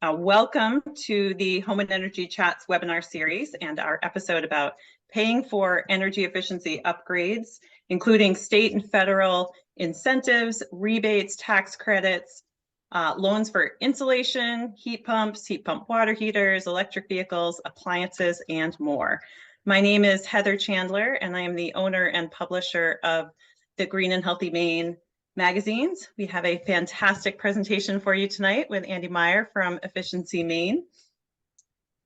Welcome to the Home and Energy Chats webinar series and our episode about paying for energy efficiency upgrades, including state and federal incentives, rebates, tax credits, loans for insulation, heat pump water heaters, electric vehicles, appliances, and more. My name is Heather Chandler, and I am the owner and publisher of the Green and Healthy Maine magazines. We have a fantastic presentation for you tonight with Andy Meyer from Efficiency Maine.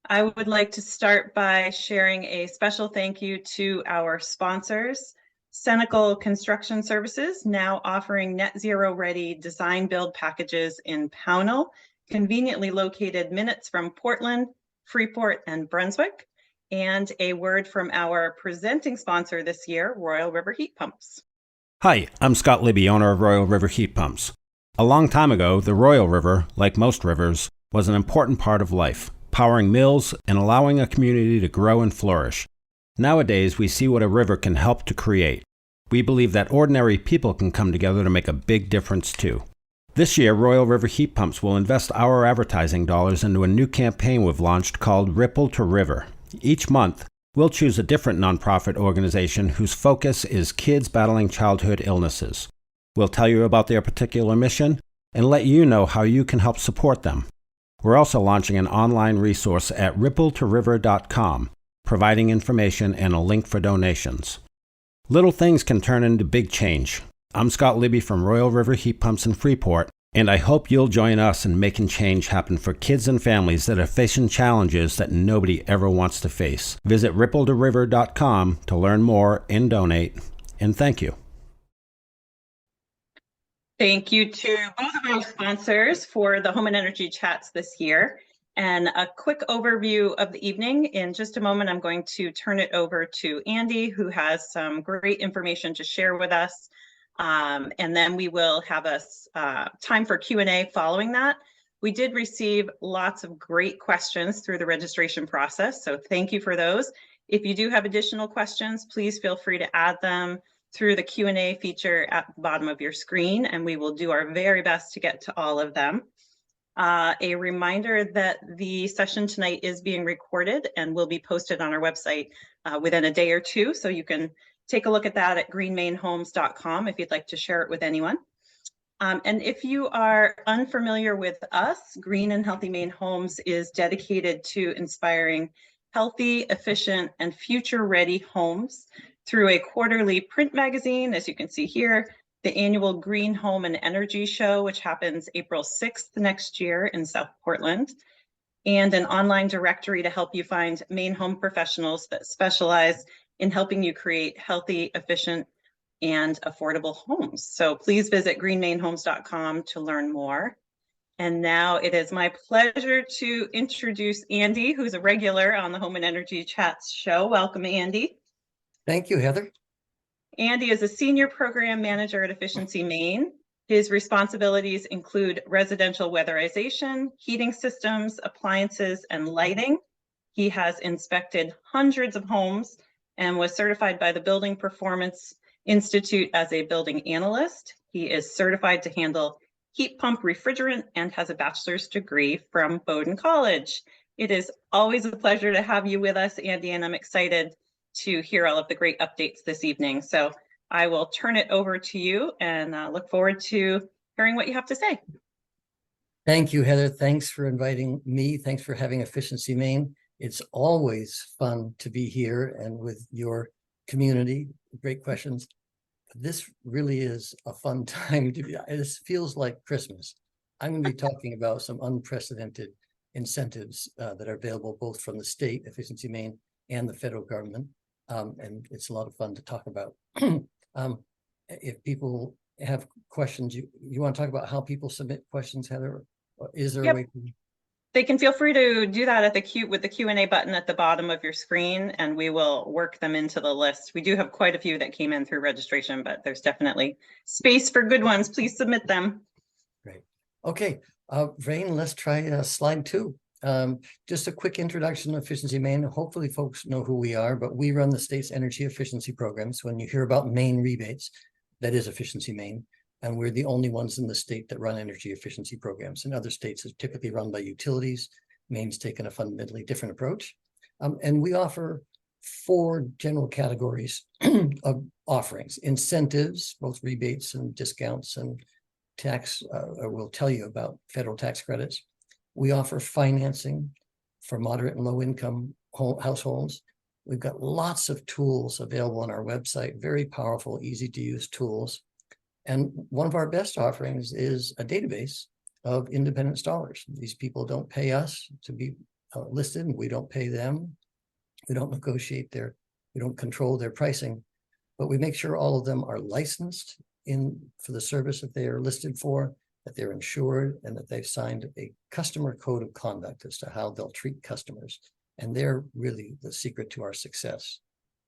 I would like to start by sharing a special thank you to our sponsors, Senecal Construction Services, now offering net zero ready design build packages in Pownell, conveniently located minutes from Portland, Freeport, and Brunswick. And a word from our presenting sponsor this year, Royal River Heat Pumps. Hi, I'm Scott Libby, owner of Royal River Heat Pumps. A long time ago, the Royal River, like most rivers, was an important part of life, powering mills and allowing a community to grow and flourish. Nowadays, we see what a river can help to create. We believe that ordinary people can come together to make a big difference too. This year, Royal River Heat Pumps will invest our advertising dollars into a new campaign we've launched called Ripple to River. Each month, we'll choose a different nonprofit organization whose focus is kids battling childhood illnesses. We'll tell you about their particular mission and let you know how you can help support them. We're also launching an online resource at rippletoriver.com, providing information and a link for donations. Little things can turn into big change. I'm Scott Libby from Royal River Heat Pumps in Freeport, and I hope you'll join us in making change happen for kids and families that are facing challenges that nobody ever wants to face. Visit rippletoriver.com to learn more and donate. And thank you. Thank you to both of our sponsors for the Home and Energy Chats this year. And a quick overview of the evening. In just a moment, I'm going to turn it over to Andy, who has some great information to share with us. And then we will have time for Q&A following that. We did receive lots of great questions through the registration process, so thank you for those. If you do have additional questions, please feel free to add them through the Q&A feature at the bottom of your screen, and we will do our very best to get to all of them. A reminder that the session tonight is being recorded and will be posted on our website within a day or two, so you can take a look at that at greenmainehomes.com if you'd like to share it with anyone. And if you are unfamiliar with us, Green and Healthy Maine Homes is dedicated to inspiring healthy, efficient, and future-ready homes through a quarterly print magazine, as you can see here, the annual Green Home and Energy Show, which happens April 6th next year in South Portland, and an online directory to help you find Maine home professionals that specialize in helping you create healthy, efficient, and affordable homes. So please visit greenmainehomes.com to learn more. And now it is my pleasure to introduce Andy, who's a regular on the Home and Energy Chats show. Welcome, Andy. Thank you, Heather. Andy is a senior program manager at Efficiency Maine. His responsibilities include residential weatherization, heating systems, appliances, and lighting. He has inspected hundreds of homes and was certified by the Building Performance Institute as a building analyst. He is certified to handle heat pump refrigerant and has a bachelor's degree from Bowdoin College. It is always a pleasure to have you with us, Andy, and I'm excited to hear all of the great updates this evening. So I will turn it over to you and look forward to hearing what you have to say. Thank you, Heather. Thanks for inviting me. Thanks for having Efficiency Maine. It's always fun to be here and with your community. Great questions. This really is a fun time to be. This feels like Christmas. I'm going to be talking about some unprecedented incentives that are available both from the state, Efficiency Maine, and the federal government. And it's a lot of fun to talk about. If people have questions, you want to talk about how people submit questions, Heather? Is there a way to... They can feel free to do that at with the Q&A button at the bottom of your screen, and we will work them into the list. We do have quite a few that came in through registration, but there's definitely space for good ones. Please submit them. Great. Okay, Rain, let's try slide 2. Just a quick introduction to Efficiency Maine. Hopefully folks know who we are, but we run the state's energy efficiency programs. When you hear about Maine rebates, that is Efficiency Maine. And we're the only ones in the state that run energy efficiency programs. In other states, it's typically run by utilities. Maine's taken a fundamentally different approach. And we offer 4 general categories of offerings: incentives, both rebates and discounts, and tax. We'll tell you about federal tax credits. We offer financing for moderate and low income households. We've got lots of tools available on our website, very powerful, easy to use tools. And one of our best offerings is a database of independent installers. These people don't pay us to be listed, and we don't pay them. We don't we don't control their pricing, but we make sure all of them are licensed for the service that they are listed for, that they're insured, and that they've signed a customer code of conduct as to how they'll treat customers. And they're really the secret to our success.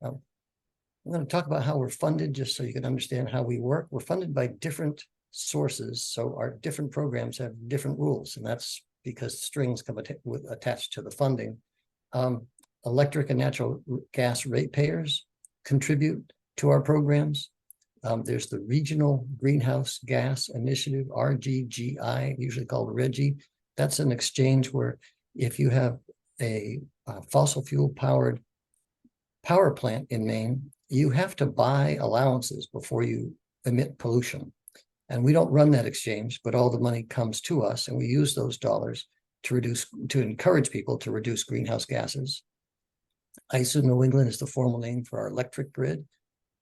I'm going to talk about how we're funded, just so you can understand how we work. We're funded by different sources, so our different programs have different rules, and that's because strings come attached to the funding. Electric and natural gas ratepayers contribute to our programs. There's the Regional Greenhouse Gas Initiative, RGGI, usually called RGGI. That's an exchange where if you have a fossil fuel powered power plant in Maine, you have to buy allowances before you emit pollution. And we don't run that exchange, but all the money comes to us, and we use those dollars to encourage people to reduce greenhouse gases. ISO New England is the formal name for our electric grid.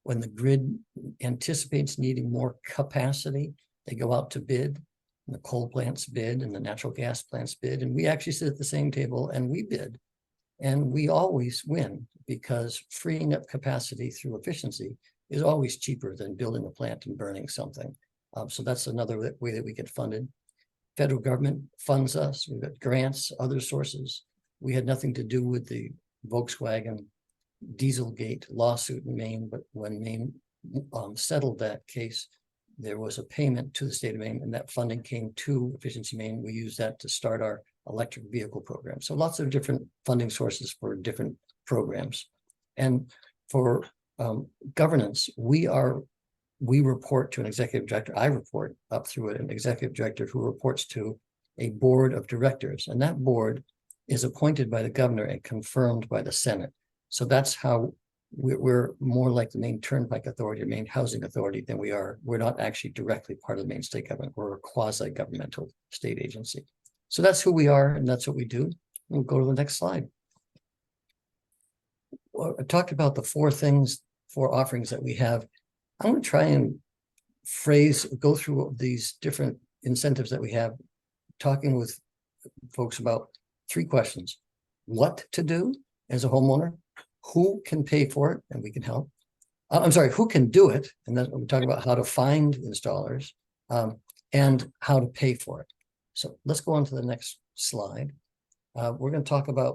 When the grid anticipates needing more capacity, they go out to bid, and the coal plants bid, and the natural gas plants bid, and we actually sit at the same table and we bid. And we always win, because freeing up capacity through efficiency is always cheaper than building a plant and burning something. So that's another way that we get funded. Federal government funds us. We've got grants, other sources. We had nothing to do with the Volkswagen Dieselgate lawsuit in Maine, but when Maine settled that case, there was a payment to the state of Maine, and that funding came to Efficiency Maine. We used that to start our electric vehicle program. So lots of different funding sources for different programs. And for governance, we report to an executive director. I report up through an executive director who reports to a board of directors. And that board is appointed by the governor and confirmed by the Senate. So that's how we're more like the Maine Turnpike Authority or Maine Housing Authority than we are. We're not actually directly part of the Maine state government. We're a quasi-governmental state agency. So that's who we are, and that's what we do. We'll go to the next slide. Well, I talked about the 4 offerings that we have. I'm going to try and go through these different incentives that we have, talking with folks about 3 questions. What to do as a homeowner, who can pay for it, and we can help. I'm sorry, who can do it, and then we're talking about how to find installers, and how to pay for it. So let's go on to the next slide. We're going to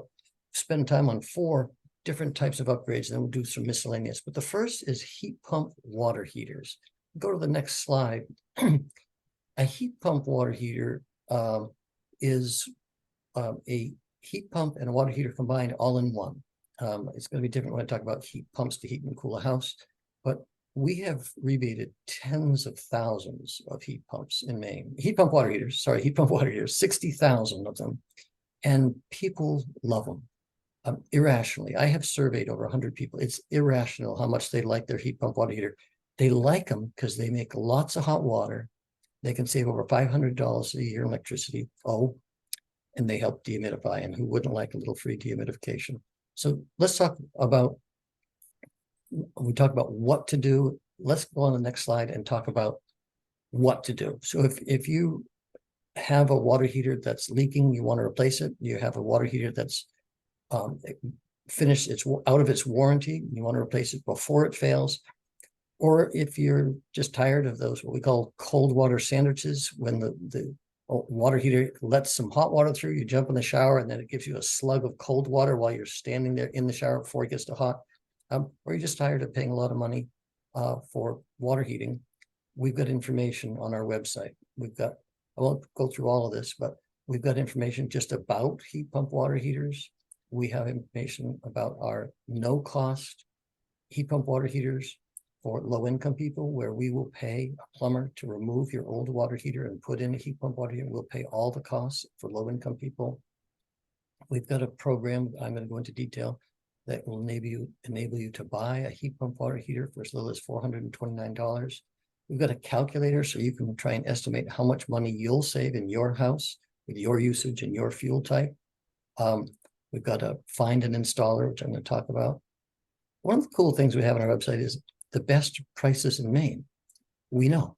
spend time on 4 different types of upgrades, and then we'll do some miscellaneous. But the first is heat pump water heaters. Go to the next slide. A heat pump water heater is a heat pump and a water heater combined all in one. It's going to be different when I talk about heat pumps to heat and cool a house, but we have rebated tens of thousands of heat pumps in Maine. Heat pump water heaters, 60,000 of them. And people love them irrationally. I have surveyed over 100 people. It's irrational how much they like their heat pump water heater. They like them because they make lots of hot water. They can save over $500 a year in electricity. And they help dehumidify. And who wouldn't like a little free dehumidification? So let's talk about, we talk about what to do. Let's go on the next slide and talk about what to do. So if you have a water heater that's leaking, you want to replace it. You have a water heater that's finished, it's out of its warranty, you want to replace it before it fails. Or if you're just tired of those, what we call cold water sandwiches, when the water heater lets some hot water through, you jump in the shower, and then it gives you a slug of cold water while you're standing there in the shower before it gets to hot. Or you're just tired of paying a lot of money for water heating. We've got information on our website. I won't go through all of this, but we've got information just about heat pump water heaters. We have information about our no-cost heat pump water heaters. for low-income people, where we will pay a plumber to remove your old water heater and put in a heat pump water heater. We'll pay all the costs for low-income people. We've got a program, I'm going to go into detail, that will enable you to buy a heat pump water heater for as little as $429. We've got a calculator so you can try and estimate how much money you'll save in your house with your usage and your fuel type. We've got a find an installer, which I'm going to talk about. One of the cool things we have on our website is the best prices in Maine. We know.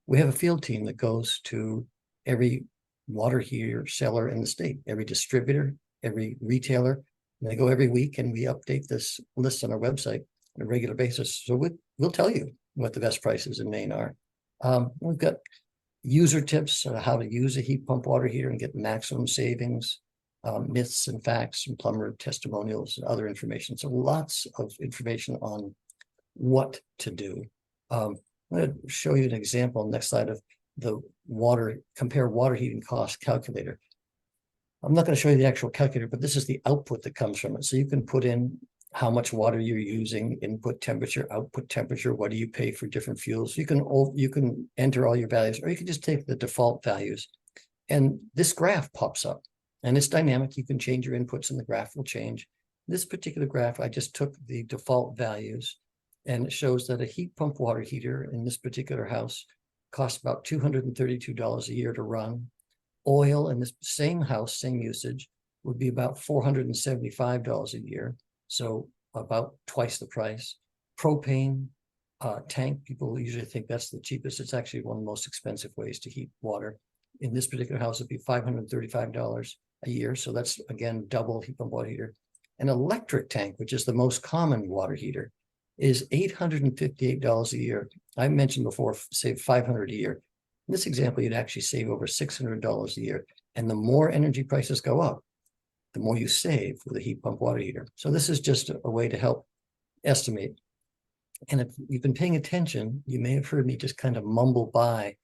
We have a field team that goes to every water heater seller in the state, every distributor, every retailer. And they go every week, and we update this list on our website on a regular basis. So we'll tell you what the best prices in Maine are. We've got user tips on how to use a heat pump water heater and get maximum savings, myths and facts and plumber testimonials and other information. So lots of information on what to do. I'm going to show you an example next slide of the compare water heating cost calculator. I'm not going to show you the actual calculator, but this is the output that comes from it. So you can put in how much water you're using, input temperature, output temperature, what do you pay for different fuels. You can enter all your values, or you can just take the default values. And this graph pops up, and it's dynamic. You can change your inputs and the graph will change. This particular graph, I just took the default values, and it shows that a heat pump water heater in this particular house costs about $232 a year to run. Oil in this same house, same usage, would be about $475 a year. So about twice the price. Propane tank, people usually think that's the cheapest. It's actually one of the most expensive ways to heat water. In this particular house, it'd be $535 a year. So that's, again, double heat pump water heater. An electric tank, which is the most common water heater, is $858 a year. I mentioned before, save $500 a year. In this example, you'd actually save over $600 a year. And the more energy prices go up, the more you save with a heat pump water heater. So this is just a way to help estimate. And if you've been paying attention, you may have heard me just kind of mumble by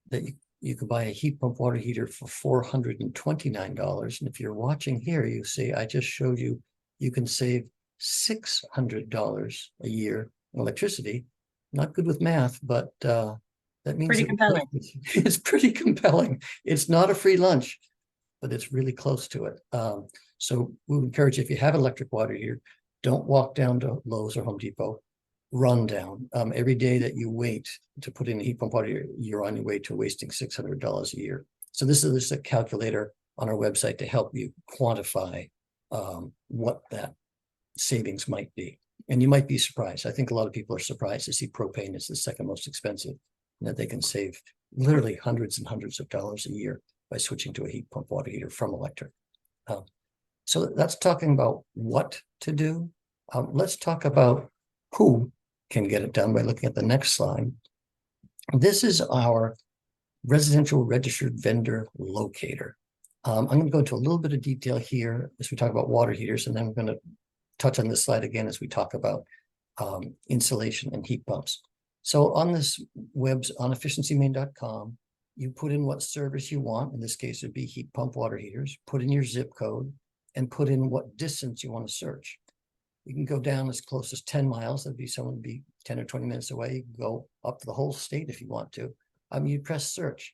that you could buy a heat pump water heater for $429. And if you're watching here, you see I just showed you can save $600 a year in electricity. Not good with math, but that means Pretty compelling. It's pretty compelling. It's not a free lunch, but it's really close to it. So we would encourage you, if you have electric water heater, don't walk down to Lowe's or Home Depot. Run down. Every day that you wait to put in a heat pump water heater, you're on your way to wasting $600 a year. So this is a calculator on our website to help you quantify what that savings might be. And you might be surprised. I think a lot of people are surprised to see propane is the second most expensive, and that they can save literally hundreds and hundreds of dollars a year by switching to a heat pump water heater from electric. So that's talking about what to do. Let's talk about who can get it done by looking at the next slide. This is our residential registered vendor locator. I'm going to go into a little bit of detail here as we talk about water heaters, and then we're going to touch on this slide again as we talk about insulation and heat pumps. So on this on efficiencymaine.com, you put in what service you want. In this case, it'd be heat pump water heaters. Put in your zip code and put in what distance you want to search. You can go down as close as 10 miles. That'd be someone would be 10 or 20 minutes away. You can go up to the whole state if you want to. You press search,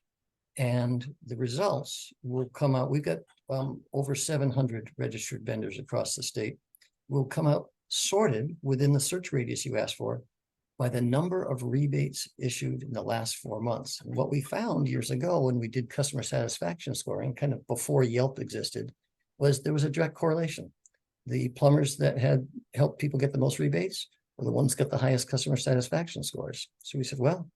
and the results will come out. We've got over 700 registered vendors across the state. Will come out sorted within the search radius you asked for by the number of rebates issued in the last 4 months. And what we found years ago when we did customer satisfaction scoring, kind of before Yelp existed, was there was a direct correlation. The plumbers that had helped people get the most rebates were the ones that got the highest customer satisfaction scores. So we said, well,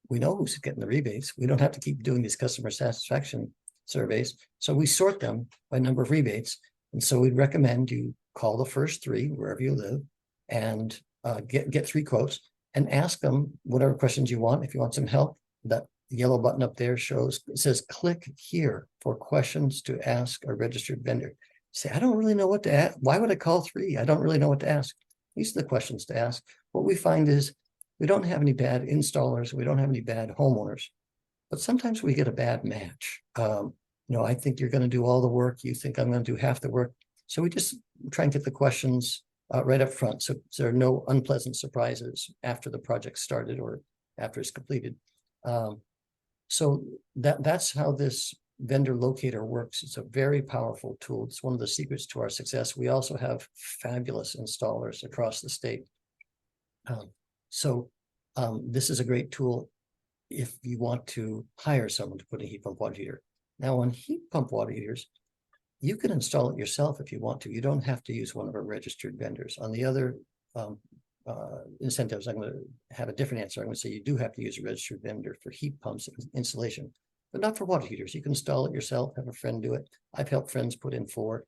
we know who's getting the rebates. We don't have to keep doing these customer satisfaction surveys. So we sort them by number of rebates. And so we'd recommend you call the first three wherever you live and get 3 quotes and ask them whatever questions you want. If you want some help, that yellow button up there says click here for questions to ask a registered vendor. Say, I don't really know what to ask. Why would I call 3? I don't really know what to ask. These are the questions to ask. What we find is we don't have any bad installers. We don't have any bad homeowners, but sometimes we get a bad match. I think you're going to do all the work. You think I'm going to do half the work. So we just try and get the questions right up front. So there are no unpleasant surprises after the project started or after it's completed. So that's how this vendor locator works. It's a very powerful tool. It's one of the secrets to our success. We also have fabulous installers across the state. This is a great tool if you want to hire someone to put a heat pump water heater. Now on heat pump water heaters, you can install it yourself if you want to. You don't have to use one of our registered vendors. On the other incentives, I'm going to have a different answer. I'm going to say you do have to use a registered vendor for heat pumps installation, but not for water heaters. You can install it yourself, have a friend do it. I've helped friends put in 4.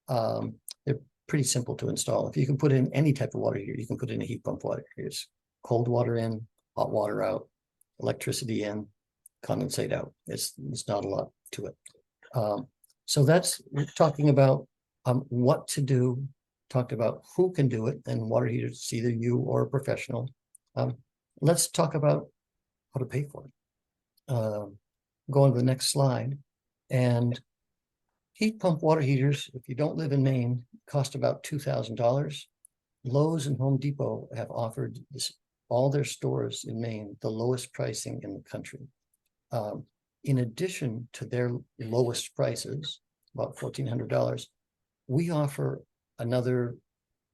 They're pretty simple to install. If you can put in any type of water heater, you can put in a heat pump water heater. It's cold water in, hot water out, electricity in, condensate out. It's not a lot to it. So that's talking about what to do, talked about who can do it, and water heaters, it's either you or a professional. Let's talk about how to pay for it. Go on to the next slide. And heat pump water heaters, if you don't live in Maine, cost about $2,000. Lowe's and Home Depot have offered this, all their stores in Maine, the lowest pricing in the country. In addition to their lowest prices, about $1,400, we offer another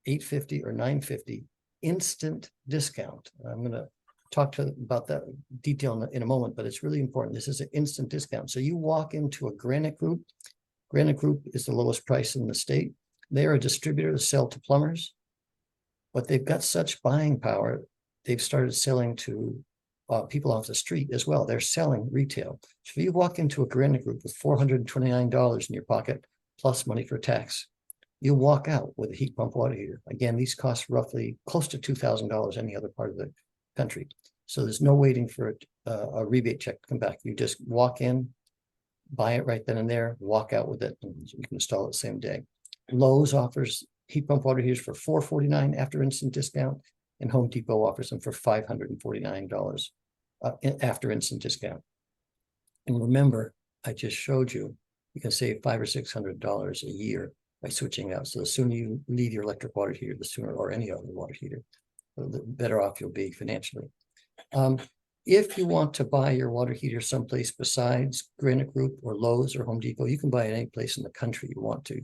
$850 or $950 instant discount. I'm going to talk about that detail in a moment, but it's really important. This is an instant discount. So you walk into a Granite Group. Granite Group is the lowest price in the state. They're a distributor to sell to plumbers, but they've got such buying power. They've started selling to people off the street as well. They're selling retail. So if you walk into a Granite Group with $429 in your pocket, plus money for tax, you walk out with a heat pump water heater. Again, these cost roughly close to $2,000 any other part of the country. So there's no waiting for a rebate check to come back. You just walk in, buy it right then and there, walk out with it, and you can install it the same day. Lowe's offers heat pump water heaters for $449 after instant discount, and Home Depot offers them for $549 after instant discount. And remember, I just showed you, you can save $500 or $600 a year by switching out. So the sooner you leave your electric water heater, the sooner, or any other water heater, the better off you'll be financially. If you want to buy your water heater someplace besides Granite Group or Lowe's or Home Depot, you can buy it any place in the country you want to.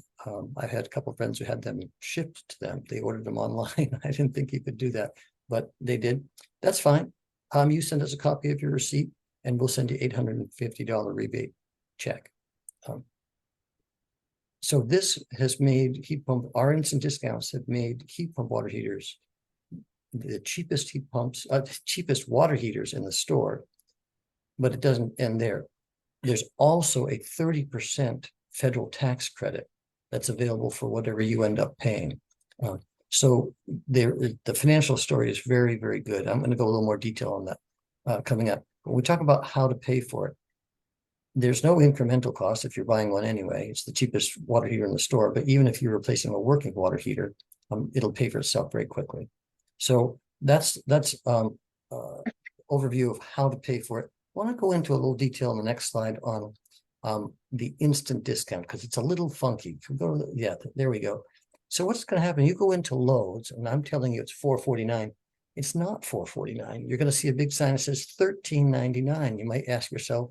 I've had a couple of friends who had them shipped to them. They ordered them online. I didn't think you could do that, but they did. That's fine. You send us a copy of your receipt and we'll send you $850 rebate check. So this has made heat pump, our instant discounts have made heat pump water heaters the cheapest heat pumps, cheapest water heaters in the store, but it doesn't end there. There's also a 30% federal tax credit that's available for whatever you end up paying. So the financial story is very, very good. I'm going to go a little more detail on that coming up. When we talk about how to pay for it, there's no incremental cost if you're buying one anyway. It's the cheapest water heater in the store, but even if you're replacing a working water heater, it'll pay for itself very quickly. So that's overview of how to pay for it. I want to go into a little detail in the next slide on the instant discount, because it's a little funky. If we go to yeah, there we go. So what's going to happen? You go into Lowe's, and I'm telling you it's $449. It's not $449. You're going to see a big sign that says $13.99. You might ask yourself,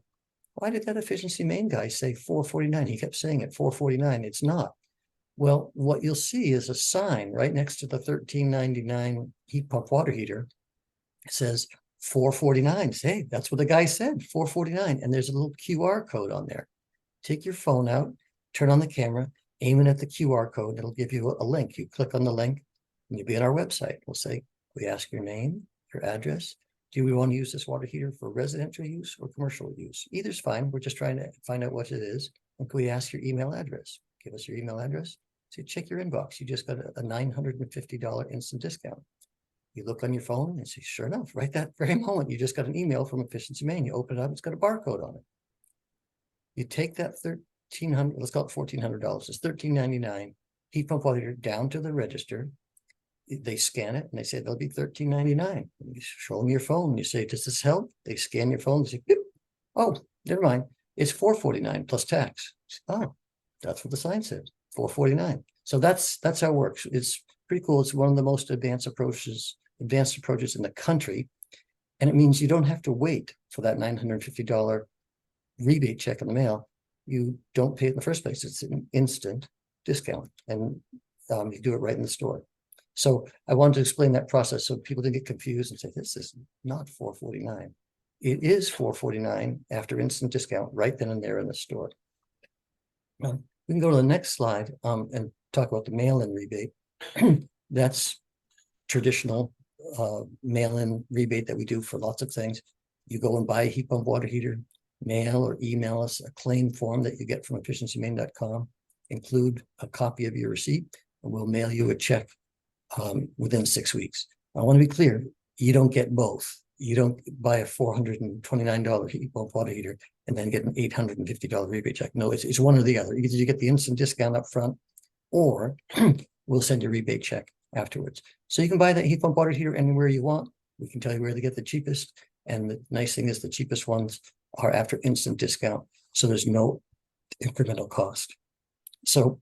why did that Efficiency Maine guy say $449? He kept saying it, $449. It's not. Well, what you'll see is a sign right next to the $13.99 heat pump water heater. It says $449. Hey, that's what the guy said, $449. And there's a little QR code on there. Take your phone out, turn on the camera, aim it at the QR code. It'll give you a link. You click on the link and you'll be on our website. We'll say, we ask your name, your address. Do we want to use this water heater for residential use or commercial use? Either's fine. We're just trying to find out what it is. And can we ask your email address? Give us your email address. So check your inbox. You just got a $950 instant discount. You look on your phone and say, sure enough, right that very moment, you just got an email from Efficiency Maine. You open it up, it's got a barcode on it. You take that $1,300, let's call it $1,400. It's $13.99 heat pump water heater down to the register. They scan it and they say they'll be $13.99. You show them your phone. You say, does this help? They scan your phone and say, beep. Oh, never mind. It's $449 plus tax. Oh, that's what the sign said, $449. So that's how it works. It's pretty cool. It's one of the most advanced approaches in the country. And it means you don't have to wait for that $950 rebate check in the mail. You don't pay it in the first place. It's an instant discount, and you do it right in the store. So I wanted to explain that process so people didn't get confused and say, this is not $449. It is $449 after instant discount right then and there in the store. We can go to the next slide and talk about the mail-in rebate. That's traditional mail-in rebate that we do for lots of things. You go and buy a heat pump water heater, mail or email us a claim form that you get from efficiencymaine.com, include a copy of your receipt, and we'll mail you a check within 6 weeks. I want to be clear, you don't get both. You don't buy a $429 heat pump water heater and then get an $850 rebate check. No, it's one or the other. Either you get the instant discount up front, or we'll send you a rebate check afterwards. So you can buy that heat pump water heater anywhere you want. We can tell you where to get the cheapest. And the nice thing is the cheapest ones are after instant discount. So there's no incremental cost. So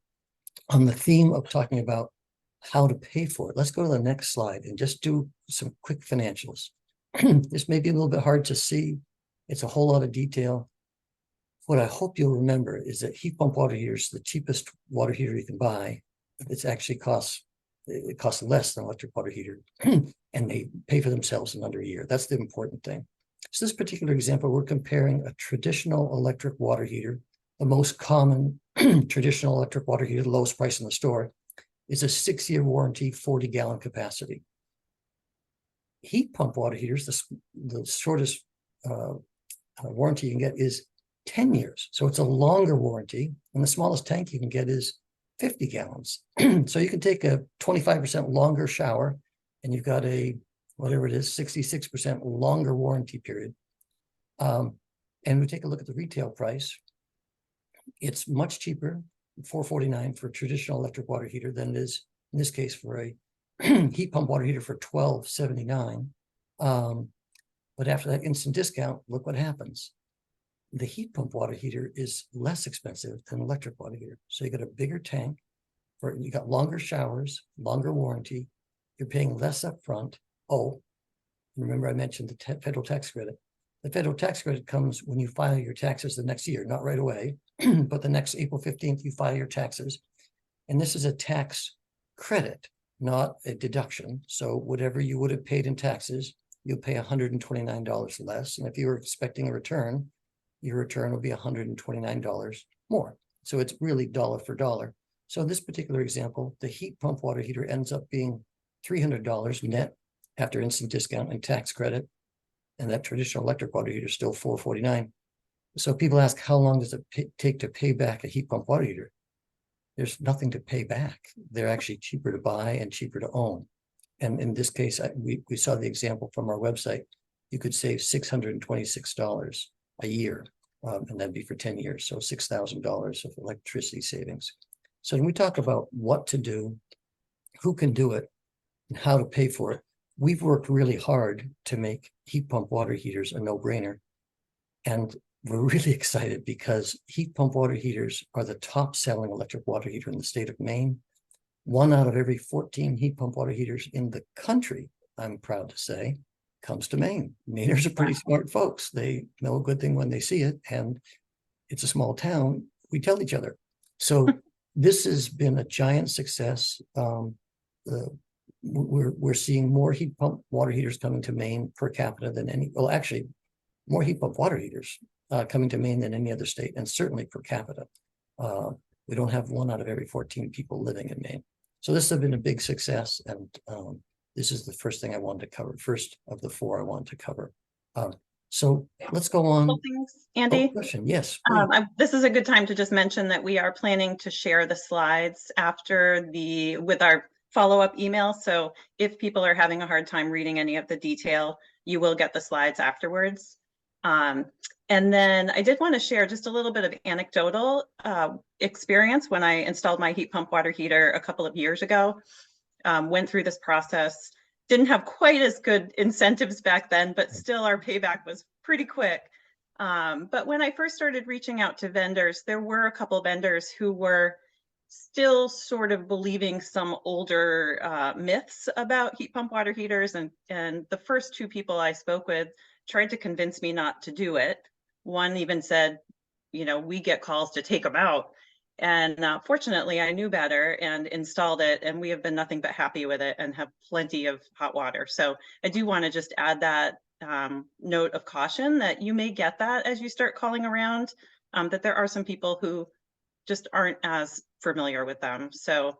on the theme of talking about how to pay for it, let's go to the next slide and just do some quick financials. This may be a little bit hard to see. It's a whole lot of detail. What I hope you'll remember is that heat pump water heaters, the cheapest water heater you can buy, it costs less than electric water heater, and they pay for themselves in under a year. That's the important thing. So this particular example, we're comparing a traditional electric water heater, the most common traditional electric water heater, the lowest price in the store, is a 6-year warranty, 40-gallon capacity. Heat pump water heaters, the shortest warranty you can get is 10 years. So it's a longer warranty, and the smallest tank you can get is 50 gallons. So you can take a 25% longer shower, and you've got a, whatever it is, 66% longer warranty period. And we take a look at the retail price. It's much cheaper, $449 for a traditional electric water heater than it is, in this case, for a heat pump water heater for $12.79. But after that instant discount, look what happens. The heat pump water heater is less expensive than electric water heater. So you got a bigger tank, you got longer showers, longer warranty. You're paying less upfront. Oh, remember I mentioned the federal tax credit. The federal tax credit comes when you file your taxes the next year, not right away, but the next April 15th, you file your taxes. And this is a tax credit, not a deduction. So whatever you would have paid in taxes, you'll pay $129 less. And if you were expecting a return, your return will be $129 more. So it's really dollar for dollar. So in this particular example, the heat pump water heater ends up being $300 net after instant discount and tax credit. And that traditional electric water heater is still $449. So people ask, how long does it take to pay back a heat pump water heater? There's nothing to pay back. They're actually cheaper to buy and cheaper to own. And in this case, we saw the example from our website. You could save $626 a year, and that'd be for 10 years. So $6,000 of electricity savings. So when we talk about what to do, who can do it, and how to pay for it, we've worked really hard to make heat pump water heaters a no-brainer. And we're really excited because heat pump water heaters are the top selling electric water heater in the state of Maine. 1 out of every 14 heat pump water heaters in the country, I'm proud to say, comes to Maine. Mainers are pretty smart folks. They know a good thing when they see it, and it's a small town. We tell each other. So this has been a giant success. We're seeing more heat pump water heaters coming to Maine per capita than any, well, actually, more heat pump water heaters coming to Maine than any other state, and certainly per capita. We don't have 1 out of every 14 people living in Maine. So this has been a big success, and this is the first thing I wanted to cover, first of the 4 I wanted to cover. So let's go on. Things, Andy. Question. Yes. This is a good time to just mention that we are planning to share the slides after with our follow-up email. So if people are having a hard time reading any of the detail, you will get the slides afterwards. And then I did want to share just a little bit of anecdotal experience when I installed my heat pump water heater a couple of years ago. Went through this process, didn't have quite as good incentives back then, but still our payback was pretty quick. But when I first started reaching out to vendors, there were a couple of vendors who were still sort of believing some older myths about heat pump water heaters. And the first two people I spoke with tried to convince me not to do it. One even said, we get calls to take them out. And fortunately, I knew better and installed it, and we have been nothing but happy with it and have plenty of hot water. So I do want to just add that note of caution that you may get that as you start calling around, that there are some people who just aren't as familiar with them. So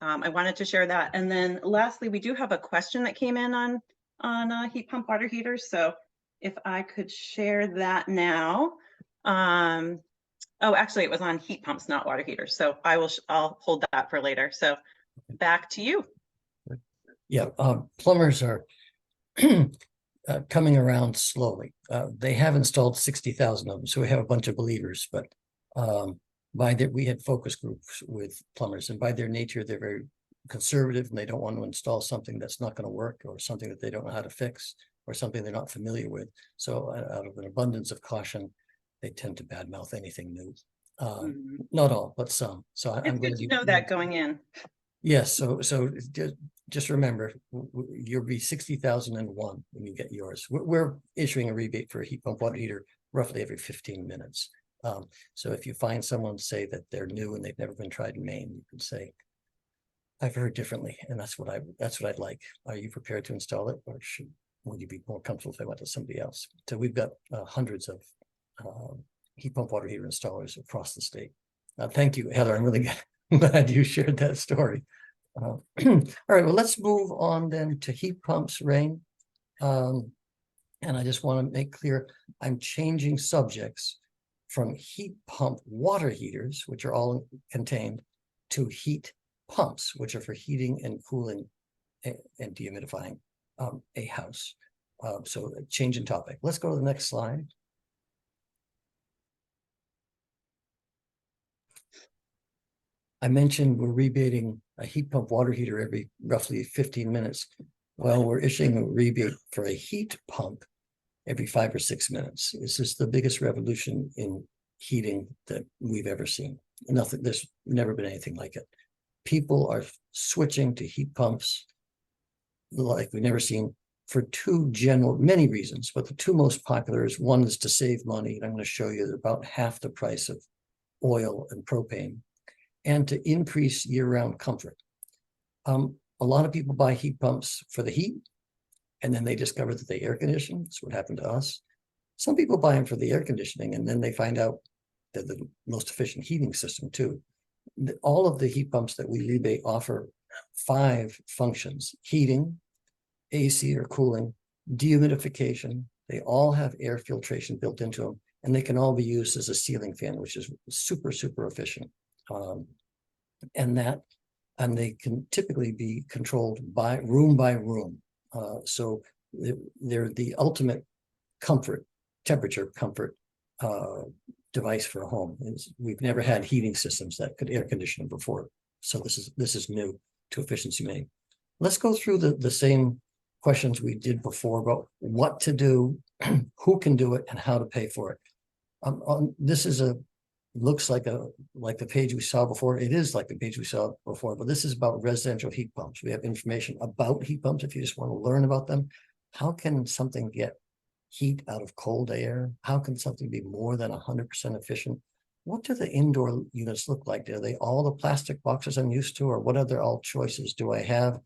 I wanted to share that. And then lastly, we do have a question that came in on heat pump water heaters. So if I could share that now. Oh, actually, it was on heat pumps, not water heaters. So I'll hold that for later. So back to you. Yeah, plumbers are coming around slowly. They have installed 60,000 of them, so we have a bunch of believers, but we had focus groups with plumbers, and by their nature, they're very conservative and they don't want to install something that's not going to work, or something that they don't know how to fix, or something they're not familiar with. So out of an abundance of caution, they tend to badmouth anything new. Not all, but some. So I'm good to know that going in. Yes, so just remember, you'll be 60,001 when you get yours. We're issuing a rebate for a heat pump water heater roughly every 15 minutes. So if you find someone say that they're new and they've never been tried in Maine, you can say, I've heard differently, and that's what I'd like. Are you prepared to install it, or would you be more comfortable if I went to somebody else? So we've got hundreds of heat pump water heater installers across the state. Thank you, Heather. I'm really glad you shared that story. All right, well, let's move on then to heat pumps, Rain. And I just want to make clear, I'm changing subjects from heat pump water heaters, which are all contained, to heat pumps, which are for heating and cooling and dehumidifying a house. So a change in topic. Let's go to the next slide. I mentioned we're rebating a heat pump water heater every roughly 15 minutes. Well, we're issuing a rebate for a heat pump every 5 or 6 minutes. This is the biggest revolution in heating that we've ever seen. There's never been anything like it. People are switching to heat pumps like we've never seen for many reasons, but the two most popular is, one is to save money, and I'm going to show you about half the price of oil and propane, and to increase year-round comfort. A lot of people buy heat pumps for the heat, and then they discover that they air condition. That's what happened to us. Some people buy them for the air conditioning, and then they find out they're the most efficient heating system too. All of the heat pumps that we rebate offer 5 functions: heating, AC or cooling, dehumidification. They all have air filtration built into them, and they can all be used as a ceiling fan, which is super, super efficient. And they can typically be controlled by room. So they're the ultimate temperature comfort device for a home. We've never had heating systems that could air condition before. So this is new to Efficiency Maine. Let's go through the same questions we did before about what to do, who can do it, and how to pay for it. This is looks like the page we saw before. It is like the page we saw before, but this is about residential heat pumps. We have information about heat pumps if you just want to learn about them. How can something get heat out of cold air? How can something be more than 100% efficient? What do the indoor units look like? Are they all the plastic boxes I'm used to, or what other all choices do I have?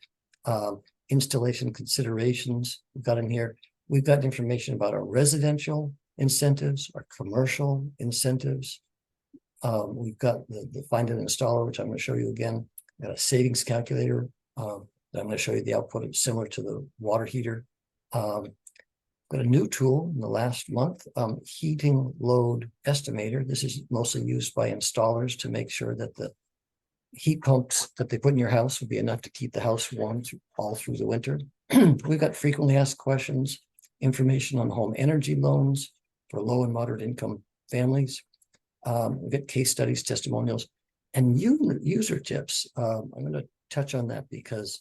Installation considerations we've got in here. We've got information about our residential incentives, our commercial incentives. We've got the find an installer, which I'm going to show you again. Got a savings calculator that I'm going to show you the output. It's similar to the water heater. Got a new tool in the last month, heating load estimator. This is mostly used by installers to make sure that the heat pumps that they put in your house will be enough to keep the house warm all through the winter. We've got frequently asked questions, information on home energy loans for low and moderate income families. We've got case studies, testimonials, and user tips. I'm going to touch on that because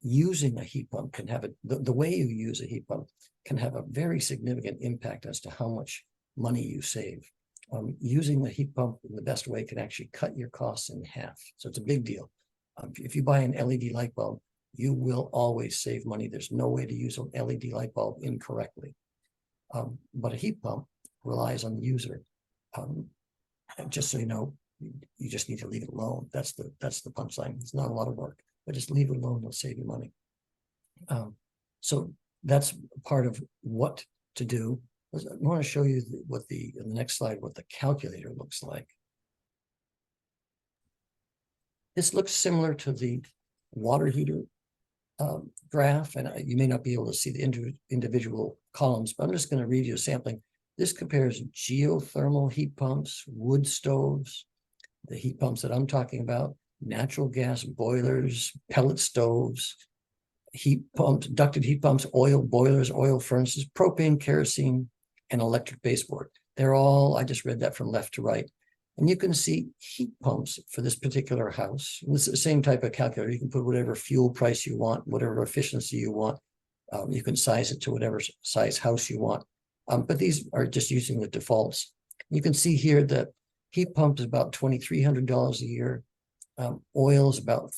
using a heat pump can have the way you use a heat pump can have a very significant impact as to how much money you save. using the heat pump in the best way can actually cut your costs in half. So it's a big deal. If you buy an LED light bulb, you will always save money. There's no way to use an LED light bulb incorrectly. But a heat pump relies on the user. And just so you know, you just need to leave it alone. That's the punchline. It's not a lot of work, but just leave it alone. It'll save you money. So that's part of what to do. I want to show you in the next slide, what the calculator looks like. This looks similar to the water heater graph, and you may not be able to see the individual columns, but I'm just going to read you a sampling. This compares geothermal heat pumps, wood stoves, the heat pumps that I'm talking about, natural gas boilers, pellet stoves, heat pumps, ducted heat pumps, oil boilers, oil furnaces, propane, kerosene, and electric baseboard. They're all, I just read that from left to right. And you can see heat pumps for this particular house. And this is the same type of calculator. You can put whatever fuel price you want, whatever efficiency you want. You can size it to whatever size house you want. But these are just using the defaults. You can see here that heat pump is about $2,300 a year. Oil is about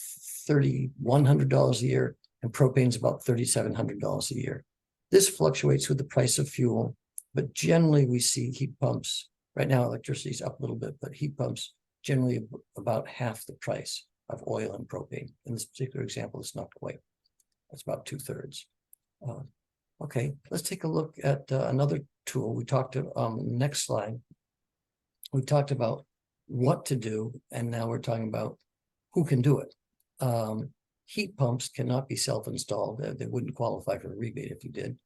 $3,100 a year. And propane is about $3,700 a year. This fluctuates with the price of fuel, but generally we see heat pumps. Right now, electricity is up a little bit, but heat pumps generally about half the price of oil and propane. In this particular example, it's not quite. It's about 2/3. Okay, let's take a look at another tool. We talked to next slide. We talked about what to do, and now we're talking about who can do it. Heat pumps cannot be self-installed. They wouldn't qualify for a rebate if you did.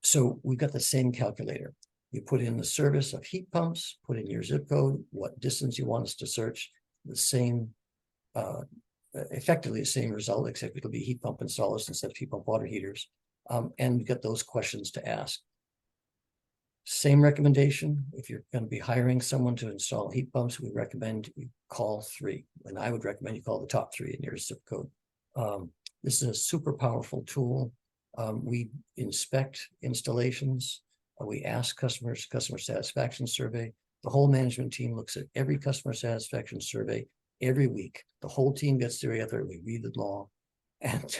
So we've got the same calculator. You put in the service of heat pumps, put in your zip code, what distance you want us to search, the same, effectively the same result, except it'll be heat pump installers instead of heat pump water heaters. And you get those questions to ask. Same recommendation. If you're going to be hiring someone to install heat pumps, we recommend you call 3. And I would recommend you call the top 3 in your zip code. This is a super powerful tool. We inspect installations. We ask customers, customer satisfaction survey. The whole management team looks at every customer satisfaction survey every week. The whole team gets together. We read the law. And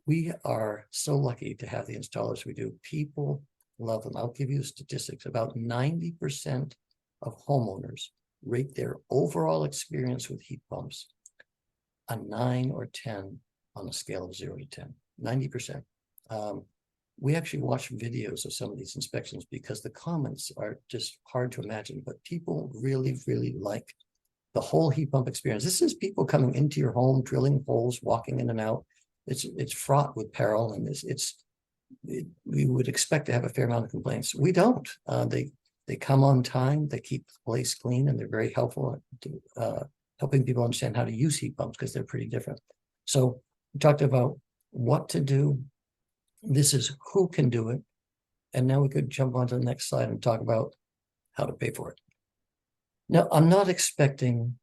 we are so lucky to have the installers we do. People love them. I'll give you statistics. About 90% of homeowners rate their overall experience with heat pumps a 9 or 10 on a scale of 0 to 10. 90%. We actually watch videos of some of these inspections because the comments are just hard to imagine, but people really, really like the whole heat pump experience. This is people coming into your home, drilling holes, walking in and out. It's fraught with peril, and we would expect to have a fair amount of complaints. We don't. They come on time. They keep the place clean, and they're very helpful to helping people understand how to use heat pumps because they're pretty different. So we talked about what to do. This is who can do it. And now we could jump on to the next slide and talk about how to pay for it. Now, I'm not expecting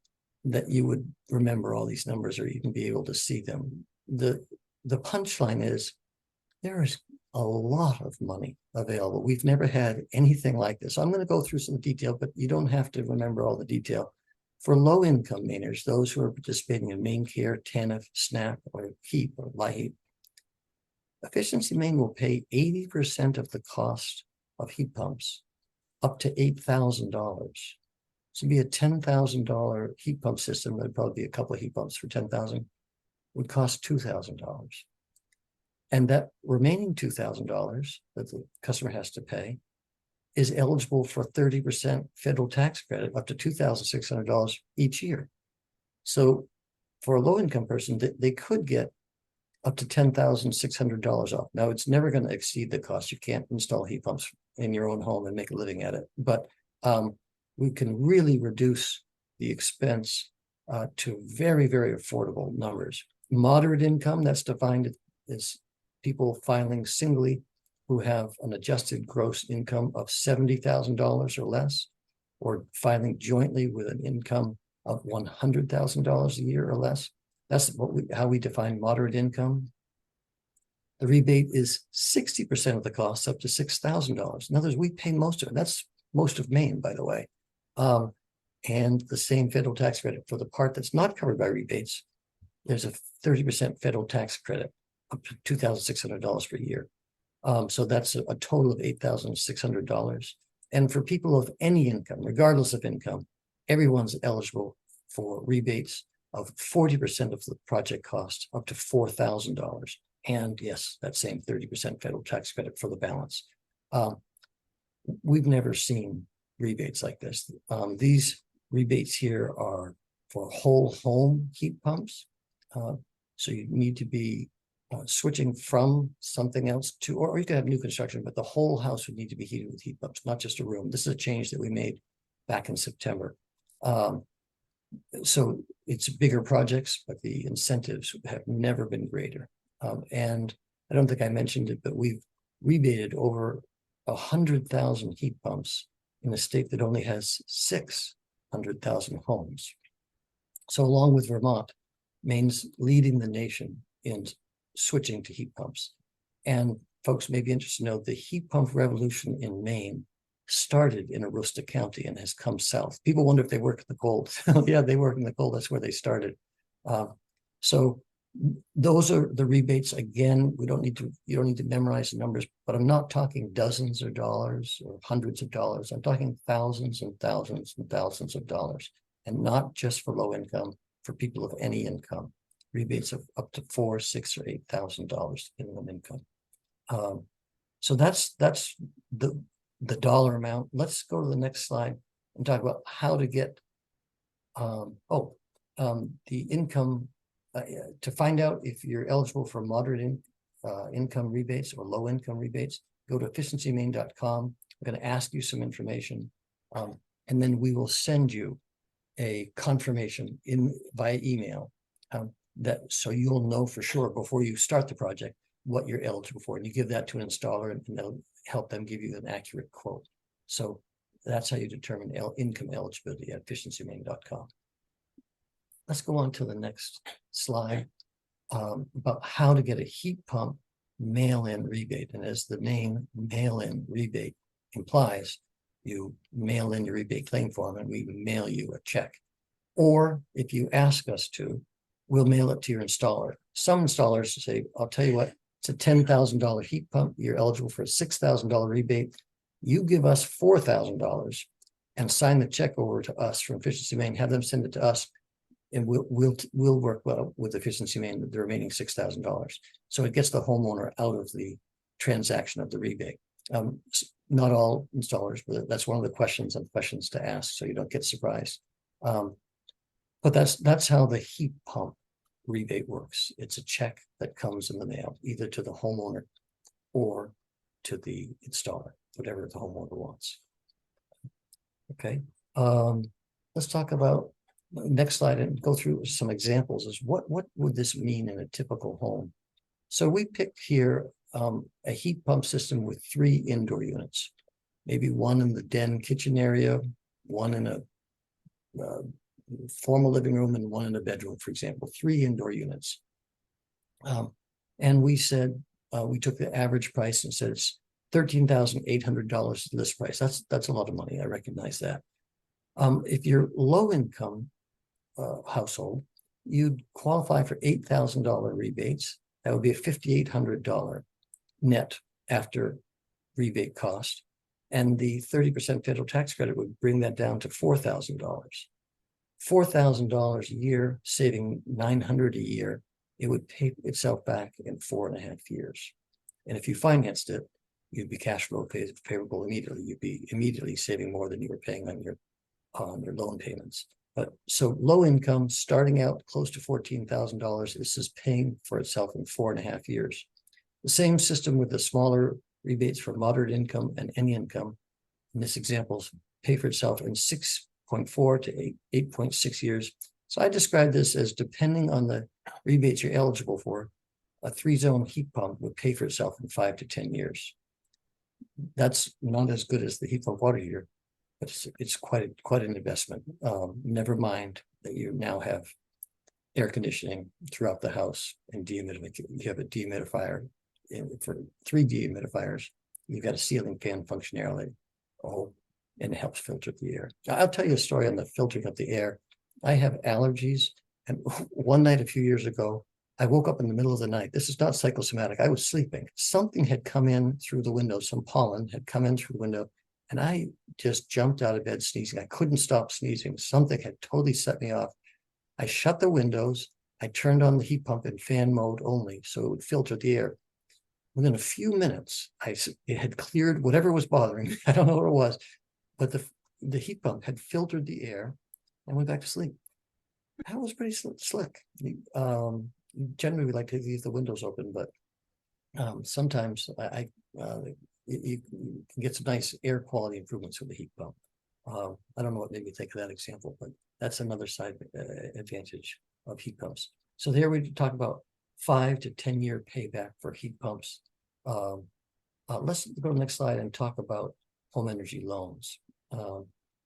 that you would remember all these numbers or even be able to see them. The punchline is there is a lot of money available. We've never had anything like this. I'm going to go through some detail, but you don't have to remember all the detail. For low-income Mainers, those who are participating in Maine Care, TANF, SNAP, or HEAP, or LIHEAP, Efficiency Maine will pay 80% of the cost of heat pumps, up to $8,000. So it'd be a $10,000 heat pump system. There'd probably be a couple of heat pumps for $10,000. Would cost $2,000. And that remaining $2,000 that the customer has to pay is eligible for 30% federal tax credit, up to $2,600 each year. So for a low-income person, they could get up to $10,600 off. Now, it's never going to exceed the cost. You can't install heat pumps in your own home and make a living at it. But we can really reduce the expense to very, very affordable numbers. Moderate income, that's defined as people filing singly who have an adjusted gross income of $70,000 or less, or filing jointly with an income of $100,000 a year or less. That's how we define moderate income. The rebate is 60% of the cost, up to $6,000. In other words, we pay most of it. That's most of Maine, by the way. And the same federal tax credit for the part that's not covered by rebates. There's a 30% federal tax credit, up to $2,600 per year. So that's a total of $8,600. And for people of any income, regardless of income, everyone's eligible for rebates of 40% of the project cost, up to $4,000. And yes, that same 30% federal tax credit for the balance. We've never seen rebates like this. These rebates here are for whole home heat pumps. So you need to be switching from something else to, or you could have new construction, but the whole house would need to be heated with heat pumps, not just a room. This is a change that we made back in September. So it's bigger projects, but the incentives have never been greater. And I don't think I mentioned it, but we've rebated over 100,000 heat pumps in a state that only has 600,000 homes. So along with Vermont, Maine's leading the nation in switching to heat pumps. And folks may be interested to know the heat pump revolution in Maine started in Aroostook County and has come south. People wonder if they work in the cold. Yeah, they work in the cold. That's where they started. So those are the rebates. Again, you don't need to memorize the numbers, but I'm not talking dozens of dollars or hundreds of dollars. I'm talking thousands and thousands and thousands of dollars, and not just for low income, for people of any income. Rebates of up to $4,000, $6,000, or $8,000 depending on income. So that's the dollar amount. Let's go to the next slide and talk about how to get the income. To find out if you're eligible for moderate income rebates or low income rebates, go to efficiencymaine.com. I'm going to ask you some information, and then we will send you a confirmation via email, so you'll know for sure before you start the project what you're eligible for, and you give that to an installer, and they'll help them give you an accurate quote. So that's how you determine income eligibility at efficiencymaine.com. Let's go on to the next slide about how to get a heat pump mail-in rebate. And as the name mail-in rebate implies, you mail in your rebate claim form and we mail you a check. Or if you ask us to, we'll mail it to your installer. Some installers say, I'll tell you what, it's a $10,000 heat pump. You're eligible for a $6,000 rebate. You give us $4,000 and sign the check over to us from Efficiency Maine, have them send it to us, and we'll work well with Efficiency Maine with the remaining $6,000. So it gets the homeowner out of the transaction of the rebate. Not all installers, but that's one of the questions to ask, so you don't get surprised. But that's how the heat pump rebate works. It's a check that comes in the mail, either to the homeowner or to the installer, whatever the homeowner wants. Okay, let's talk about next slide and go through some examples. Is what would this mean in a typical home? So we picked here a heat pump system with 3 indoor units, maybe one in the den kitchen area, one in a formal living room, and one in a bedroom, for example, 3 indoor units. And we said, we took the average price and said it's $13,800 list price. That's a lot of money. I recognize that. If you're low income household, you'd qualify for $8,000 rebates. That would be a $5,800 net after rebate cost. And the 30% federal tax credit would bring that down to $4,000. $4,000 a year, saving $900 a year, it would pay itself back in 4.5 years. And if you financed it, you'd be cash flow favorable immediately. You'd be immediately saving more than you were paying on your loan payments. But so low income, starting out close to $14,000, this is paying for itself in 4.5 years. The same system with the smaller rebates for moderate income and any income. In this example, pay for itself in 6.4 to 8.6 years. So I describe this as, depending on the rebates you're eligible for, a 3-zone heat pump would pay for itself in 5 to 10 years. That's not as good as the heat pump water heater, but it's quite an investment. Never mind that you now have air conditioning throughout the house and you have a dehumidifier for 3 dehumidifiers, you've got a ceiling fan functionality. Oh, and it helps filter the air. I'll tell you a story on the filtering of the air. I have allergies, and one night a few years ago, I woke up in the middle of the night. This is not psychosomatic. I was sleeping. Something had come in through the window. Some pollen had come in through the window, and I just jumped out of bed sneezing. I couldn't stop sneezing. Something had totally set me off. I shut the windows. I turned on the heat pump in fan mode only, so it would filter the air. Within a few minutes, it had cleared whatever was bothering me. I don't know what it was, but the heat pump had filtered the air and went back to sleep. That was pretty slick. Generally, we like to leave the windows open, but sometimes you can get some nice air quality improvements with the heat pump. I don't know what made me think of that example, but that's another side advantage of heat pumps. So there we talk about 5 to 10 year payback for heat pumps. Let's go to the next slide and talk about home energy loans.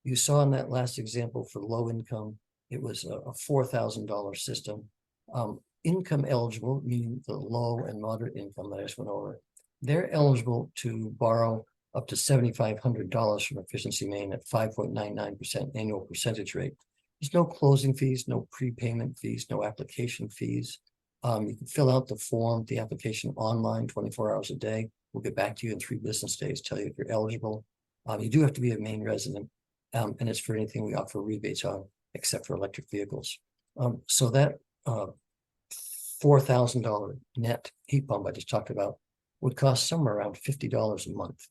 You saw in that last example for low income, it was a $4,000 system. Income eligible, meaning the low and moderate income that I just went over, they're eligible to borrow up to $7,500 from Efficiency Maine at 5.99% annual percentage rate. There's no closing fees, no prepayment fees, no application fees. You can fill out the form, the application online 24 hours a day. We'll get back to you in 3 business days, tell you if you're eligible. You do have to be a Maine resident, and it's for anything we offer rebates on, except for electric vehicles. So that $4,000 net heat pump I just talked about would cost somewhere around $50 a month,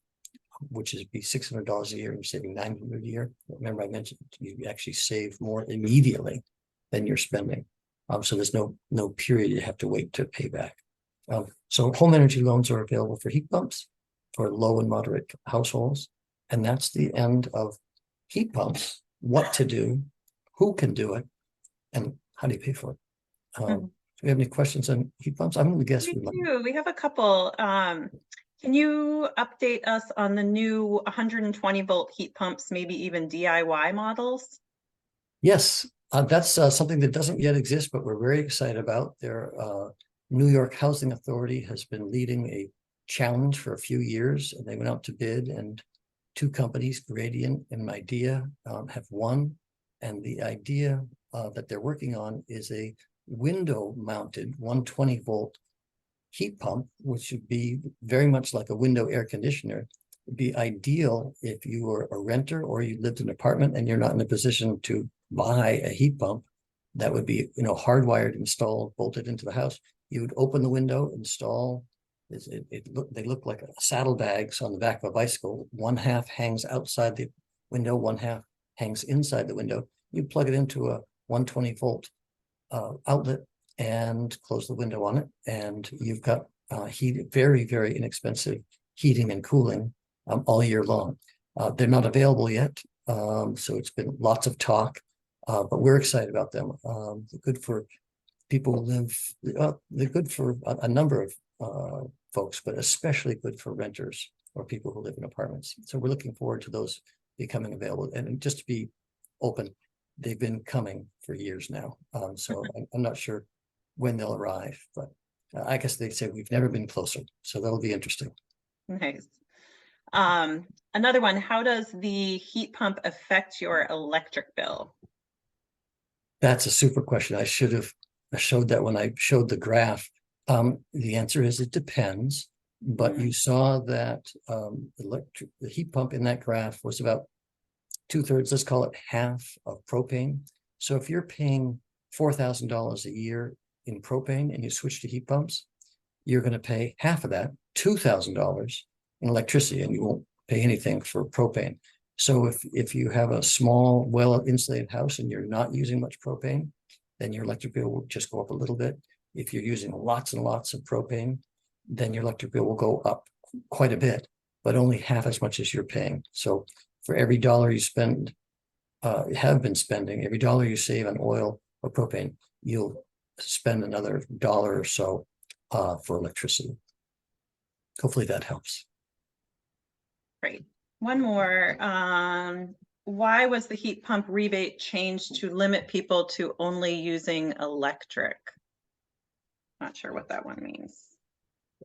which is be $600 a year, and you're saving $900 a year. Remember, I mentioned you actually save more immediately than you're spending. So there's no period you have to wait to pay back. So home energy loans are available for heat pumps for low and moderate households, and that's the end of heat pumps. What to do, who can do it, and how do you pay for it? Do we have any questions on heat pumps? I'm going to guess we do. We have a couple. Can you update us on the new 120 volt heat pumps, maybe even DIY models? Yes, that's something that doesn't yet exist, but we're very excited about. Their New York Housing Authority has been leading a challenge for a few years, and they went out to bid, and 2 companies, Gradient and Idea, have won. And the idea that they're working on is a window-mounted 120 volt heat pump, which would be very much like a window air conditioner. It'd be ideal if you were a renter or you lived in an apartment and you're not in a position to buy a heat pump that would be, hardwired, installed, bolted into the house. You would open the window, install. They look like saddlebags on the back of a bicycle. One half hangs outside the window, one half hangs inside the window. You plug it into a 120 volt outlet and close the window on it, and you've got very, very inexpensive heating and cooling all year long. They're not available yet, so it's been lots of talk, but we're excited about them. They're good for people who live, they're good for a number of folks, but especially good for renters or people who live in apartments. So we're looking forward to those becoming available. And just to be open, they've been coming for years now. So I'm not sure when they'll arrive, but I guess they say we've never been closer. So that'll be interesting. Nice. Another one, how does the heat pump affect your electric bill? That's a super question. I should have showed that when I showed the graph. The answer is it depends, but you saw that the heat pump in that graph was about 2/3, let's call it half of propane. So if you're paying $4,000 a year in propane and you switch to heat pumps, you're going to pay half of that, $2,000 in electricity, and you won't pay anything for propane. So if you have a small, well-insulated house and you're not using much propane, then your electric bill will just go up a little bit. If you're using lots and lots of propane, then your electric bill will go up quite a bit, but only half as much as you're paying. So for every dollar you spend, have been spending, every dollar you save on oil or propane, you'll spend another dollar or so for electricity. Hopefully that helps. Great. One more. Why was the heat pump rebate changed to limit people to only using electric? Not sure what that one means.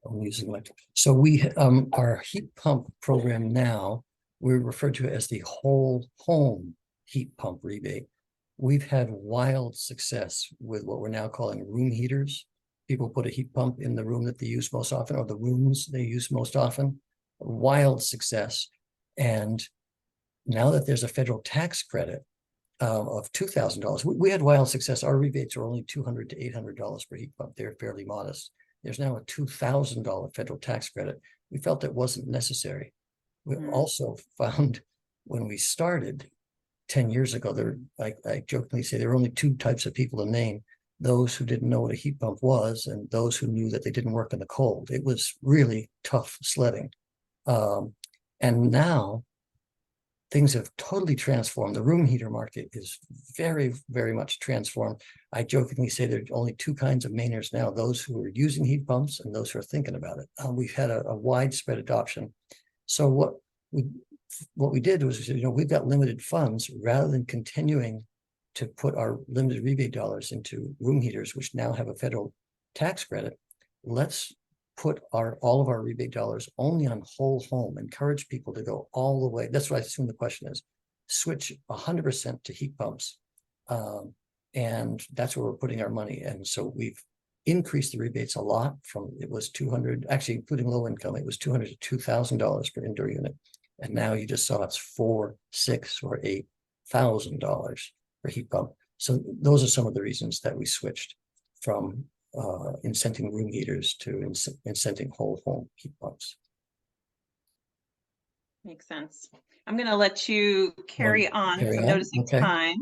I'm using electric. So our heat pump program now, we refer to it as the whole home heat pump rebate. We've had wild success with what we're now calling room heaters. People put a heat pump in the room that they use most often, or the rooms they use most often. Wild success. And now that there's a federal tax credit of $2,000, we had wild success. Our rebates are only $200 to $800 per heat pump. They're fairly modest. There's now a $2,000 federal tax credit. We felt it wasn't necessary. We also found when we started 10 years ago, I jokingly say there were only two types of people in Maine: those who didn't know what a heat pump was, and those who knew that they didn't work in the cold. It was really tough sledding. And now things have totally transformed. The room heater market is very, very much transformed. I jokingly say there are only two kinds of Mainers now: those who are using heat pumps and those who are thinking about it. We've had a widespread adoption. So what we did was, we've got limited funds. Rather than continuing to put our limited rebate dollars into room heaters, which now have a federal tax credit, let's put all of our rebate dollars only on whole home. Encourage people to go all the way. That's what I assume the question is. Switch 100% to heat pumps. And that's where we're putting our money. And so we've increased the rebates a lot. It was $200, actually including low income, it was $200 to $2,000 per indoor unit. And now you just saw it's $4,000, $6,000, or $8,000 per heat pump. So those are some of the reasons that we switched from incenting room heaters to incenting whole home heat pumps. Makes sense. I'm going to let you carry on. I'm noticing time.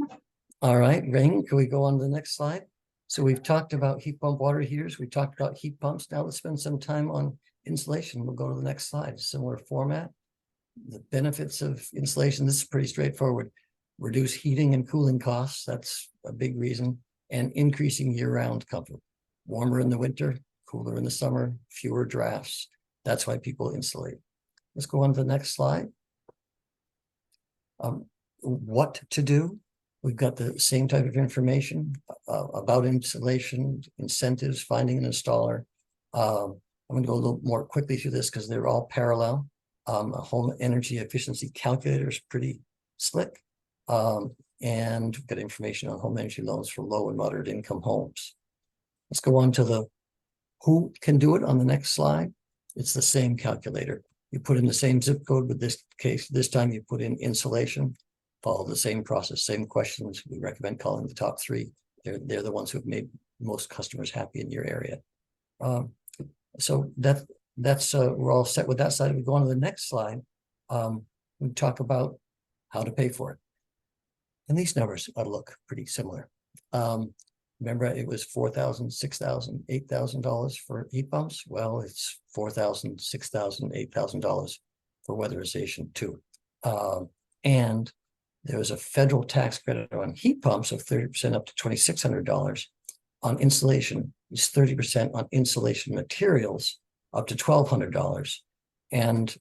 All right, Ring, can we go on to the next slide? So we've talked about heat pump water heaters. We talked about heat pumps. Now let's spend some time on insulation. We'll go to the next slide. Similar format. The benefits of insulation. This is pretty straightforward. Reduce heating and cooling costs. That's a big reason. And increasing year-round comfort. Warmer in the winter, cooler in the summer, fewer drafts. That's why people insulate. Let's go on to the next slide. What to do? We've got the same type of information about insulation, incentives, finding an installer. I'm going to go a little more quickly through this because they're all parallel. A home energy efficiency calculator is pretty slick. And we've got information on home energy loans for low and moderate income homes. Let's go on to the who can do it on the next slide. It's the same calculator. You put in the same zip code, with this case, this time you put in insulation, follow the same process, same questions. We recommend calling the top three. They're the ones who have made most customers happy in your area. So that's we're all set with that side. We go on to the next slide. We talk about how to pay for it. And these numbers ought to look pretty similar. Remember, it was $4,000, $6,000, $8,000 for heat pumps. Well, it's $4,000, $6,000, $8,000 for weatherization too. And there was a federal tax credit on heat pumps of 30% up to $2,600. On insulation, it's 30% on insulation materials up to $1,200. And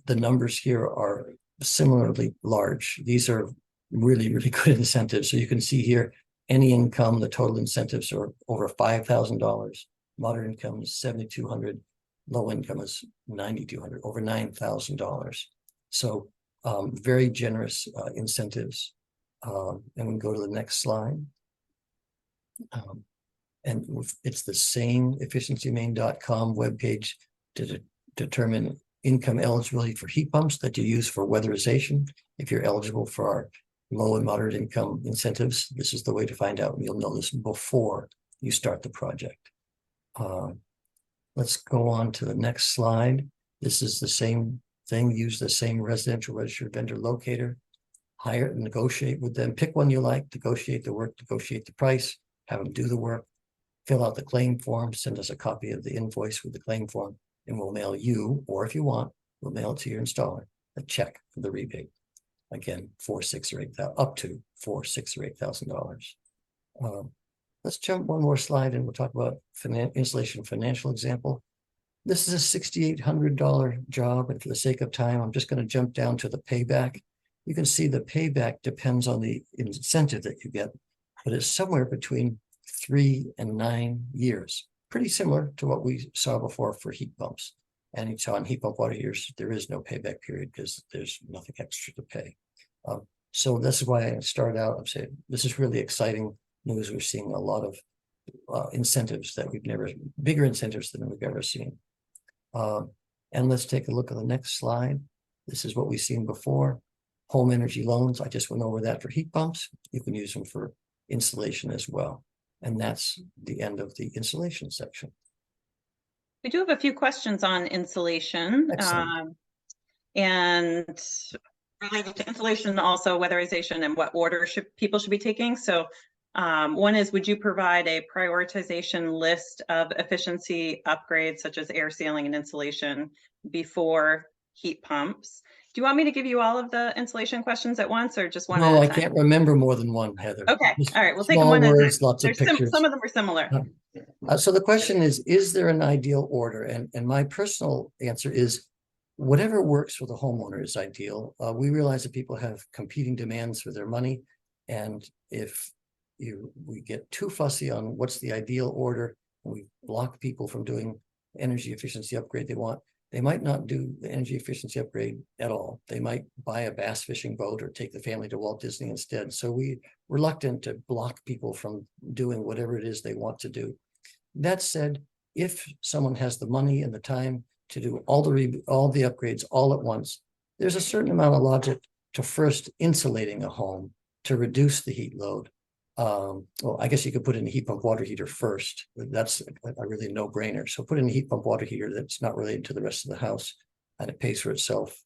the numbers here are similarly large. These are really, really good incentives. So you can see here, any income, the total incentives are over $5,000. Moderate income is $7,200. Low income is $9,200, over $9,000. So very generous incentives. And we can go to the next slide. And it's the same efficiencymaine.com webpage to determine income eligibility for heat pumps that you use for weatherization. If you're eligible for our low and moderate income incentives, this is the way to find out. And you'll know this before you start the project. Let's go on to the next slide. This is the same thing. Use the same residential registered vendor locator. Hire and negotiate with them. Pick one you like, negotiate the work, negotiate the price, have them do the work, fill out the claim form, send us a copy of the invoice with the claim form, and we'll mail you, or if you want, we'll mail it to your installer, a check for the rebate. Again, $4,600 or $8,000, up to $4,600 or $8,000. Let's jump one more slide and we'll talk about installation financial example. This is a $6,800 job, and for the sake of time, I'm just going to jump down to the payback. You can see the payback depends on the incentive that you get, but it's somewhere between 3 and 9 years pretty similar to what we saw before for heat pumps. And you saw on heat pump water heaters, there is no payback period because there's nothing extra to pay. So this is why I started out. I'm saying this is really exciting news. We're seeing a lot of incentives that bigger incentives than we've ever seen. And let's take a look at the next slide. This is what we've seen before. Home energy loans. I just went over that for heat pumps. You can use them for insulation as well. And that's the end of the insulation section. We do have a few questions on insulation. Excellent. And related to insulation, also weatherization and what order people should be taking. So one is, would you provide a prioritization list of efficiency upgrades such as air sealing and insulation before heat pumps? Do you want me to give you all of the insulation questions at once or just one at a No, I time? can't remember more than one, Heather. Okay, Just all right, we'll take them small one at a time. words, lots of pictures. Some of them are similar. So the question is there an ideal order? And my personal answer is whatever works for the homeowner is ideal. We realize that people have competing demands for their money. And if we get too fussy on what's the ideal order, and we block people from doing energy efficiency upgrade they want, they might not do the energy efficiency upgrade at all. They might buy a bass fishing boat or take the family to Walt Disney instead. So we're reluctant to block people from doing whatever it is they want to do. That said, if someone has the money and the time to do all the upgrades all at once, there's a certain amount of logic to first insulating a home to reduce the heat load. Well, I guess you could put in a heat pump water heater first. That's a really no-brainer. So put in a heat pump water heater that's not related to the rest of the house, and it pays for itself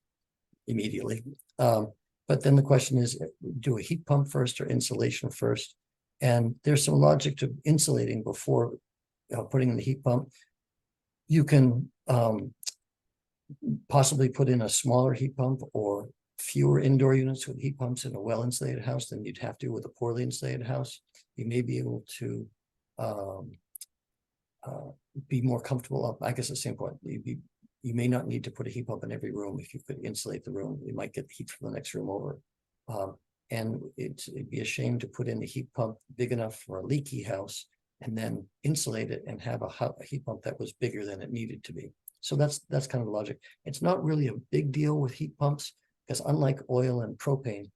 immediately. But then the question is, do a heat pump first or insulation first? And there's some logic to insulating before putting in the heat pump. You can possibly put in a smaller heat pump or fewer indoor units with heat pumps in a well-insulated house than you'd have to with a poorly insulated house. You may be able to be more comfortable. I guess the same point. You may not need to put a heat pump in every room. If you could insulate the room, you might get the heat from the next room over. And it'd be a shame to put in a heat pump big enough for a leaky house and then insulate it and have a heat pump that was bigger than it needed to be. So that's kind of the logic. It's not really a big deal with heat pumps because unlike oil and propane,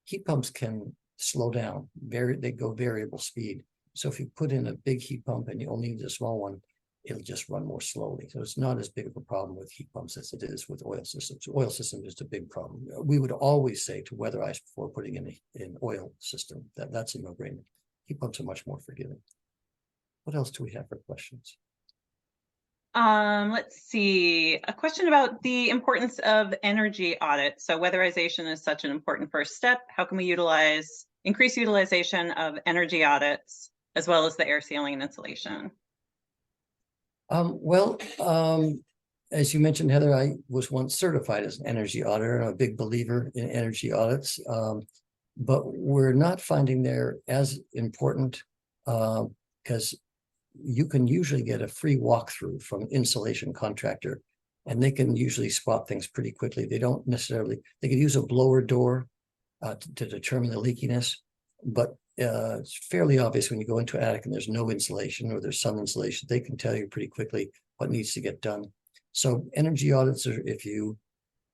heat pumps can slow down. They go variable speed. So if you put in a big heat pump and you only need a small one, it'll just run more slowly. So it's not as big of a problem with heat pumps as it is with oil systems. Oil system is a big problem. We would always say to weatherize before putting in an oil system. That's a no-brainer. Heat pumps are much more forgiving. What else do we have for questions? Let's see. A question about the importance of energy audits. So weatherization is such an important first step. How can we increase utilization of energy audits as well as the air sealing and insulation? As you mentioned, Heather, I was once certified as an energy auditor and I'm a big believer in energy audits. But we're not finding they're as important because you can usually get a free walkthrough from an insulation contractor and they can usually spot things pretty quickly. They don't necessarily, they could use a blower door to determine the leakiness, but it's fairly obvious when you go into an attic and there's no insulation or there's some insulation, they can tell you pretty quickly what needs to get done. So energy audits are, if you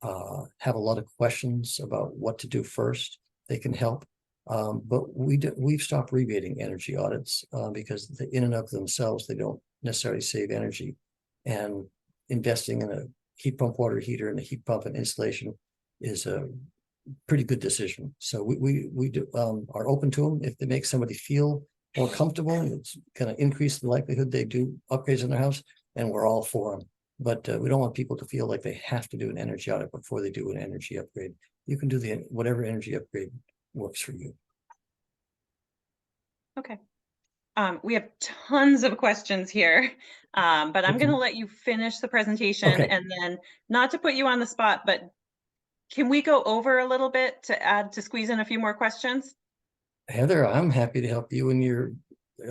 have a lot of questions about what to do first, they can help. But we've stopped rebating energy audits because in and of themselves, they don't necessarily save energy. And investing in a heat pump water heater and a heat pump and insulation is a pretty good decision. So we are open to them. If they make somebody feel more comfortable, it's going to increase the likelihood they do upgrades in their house, and we're all for them. But we don't want people to feel like they have to do an energy audit before they do an energy upgrade. You can do whatever energy upgrade works for you. Okay. We have tons of questions here, but I'm going to let you finish the presentation and then not to put you on the spot, but can we go over a little bit to squeeze in a few more questions? Heather, I'm happy to help you and your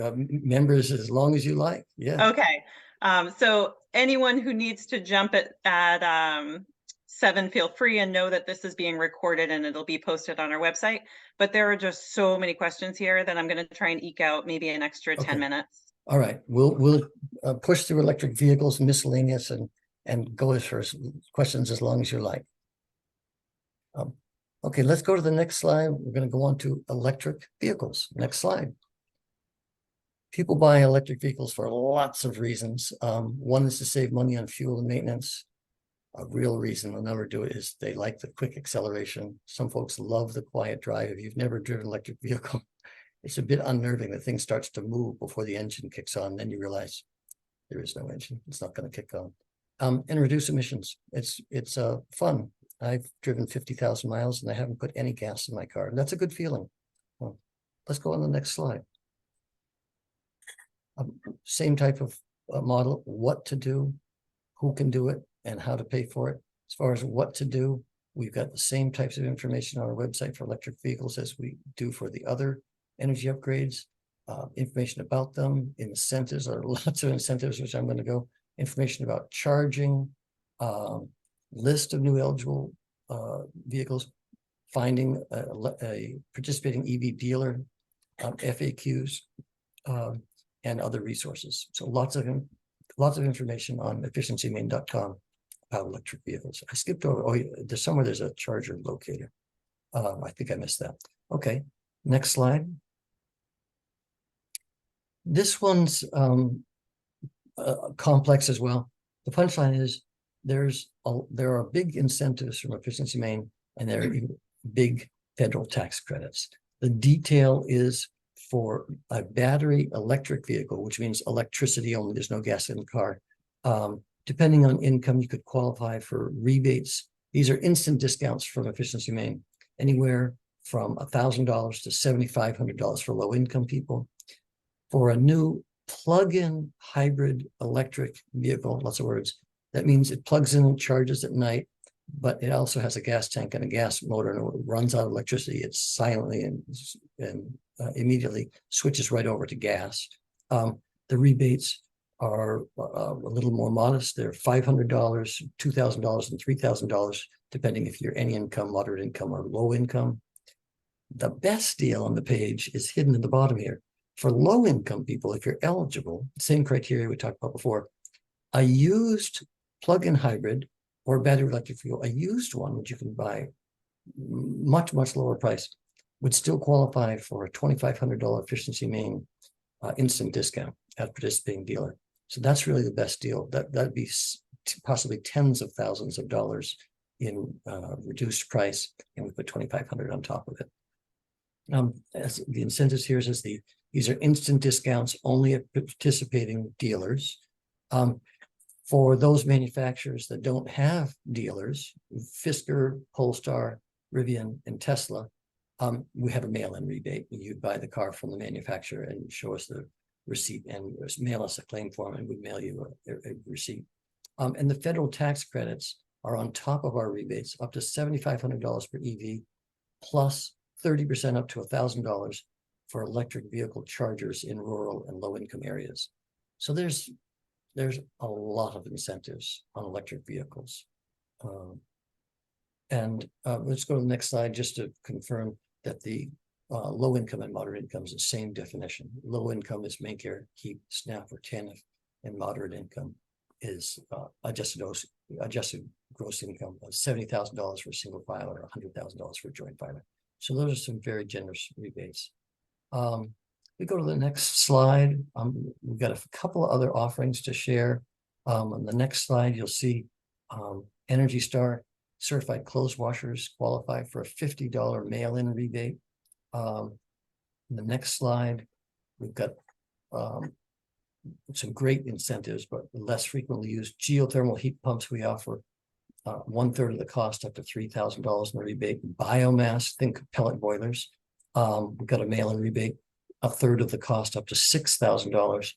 members as long as you like. Yeah. Okay. So anyone who needs to jump at 7, feel free and know that this is being recorded and it'll be posted on our website. But there are just so many questions here that I'm going to try and eke out maybe an extra 10 minutes. All right, we'll push through electric vehicles, miscellaneous, and go as for questions as long as you like. Okay, let's go to the next slide. We're going to go on to electric vehicles. Next slide. People buy electric vehicles for lots of reasons. One is to save money on fuel and maintenance. A real reason they'll never do it is they like the quick acceleration. Some folks love the quiet drive. If you've never driven an electric vehicle, it's a bit unnerving. The thing starts to move before the engine kicks on. Then you realize there is no engine. It's not going to kick on. And reduce emissions. It's fun. I've driven 50,000 miles and I haven't put any gas in my car. And that's a good feeling. Well, let's go on the next slide. Same type of model, what to do, who can do it, and how to pay for it. As far as what to do, we've got the same types of information on our website for electric vehicles as we do for the other energy upgrades. Information about them, incentives, or lots of incentives, which I'm going to go. Information about charging, list of new eligible vehicles, finding a participating EV dealer, FAQs, and other resources. So lots of information on efficiencymaine.com about electric vehicles. I skipped over. Oh, there's a charger locator. I think I missed that. Okay, next slide. This one's complex as well. The punchline is there are big incentives from Efficiency Maine, and there are big federal tax credits. The detail is for a battery electric vehicle, which means electricity only, there's no gas in the car. Depending on income, you could qualify for rebates. These are instant discounts from Efficiency Maine, anywhere from $1,000 to $7,500 for low income people. For a new plug-in hybrid electric vehicle, lots of words, that means it plugs in and charges at night, but it also has a gas tank and a gas motor, and when it runs out of electricity, it silently and immediately switches right over to gas. The rebates are a little more modest. They're $500, $2,000, and $3,000, depending if you're any income, moderate income, or low income. The best deal on the page is hidden at the bottom here. For low income people, if you're eligible, same criteria we talked about before, a used plug-in hybrid or battery electric vehicle, a used one, which you can buy much, much lower price, would still qualify for a $2,500 Efficiency Maine instant discount at participating dealer. So that's really the best deal. That'd be possibly tens of thousands of dollars in reduced price, and we put $2,500 on top of it. As the incentives here says, these are instant discounts only at participating dealers. For those manufacturers that don't have dealers, Fisker, Polestar, Rivian, and Tesla, we have a mail-in rebate. You buy the car from the manufacturer and show us the receipt and mail us a claim form, and we mail you a receipt. And the federal tax credits are on top of our rebates, up to $7,500 per EV, plus 30% up to $1,000 for electric vehicle chargers in rural and low-income areas. So there's a lot of incentives on electric vehicles. Let's go to the next slide just to confirm that the low income and moderate income is the same definition. Low income is Medicare, HEAP, SNAP, or TANF, and moderate income is adjusted gross income of $70,000 for a single filer, $100,000 for a joint filer. So those are some very generous rebates. We go to the next slide. We've got a couple of other offerings to share. On the next slide, you'll see Energy Star certified clothes washers qualify for a $50 mail-in rebate. The next slide, we've got some great incentives, but less frequently used geothermal heat pumps. We offer 1/3 of the cost, up to $3,000 in the rebate. Biomass, think pellet boilers. We've got a mail-in rebate, 1/3 of the cost, up to $6,000.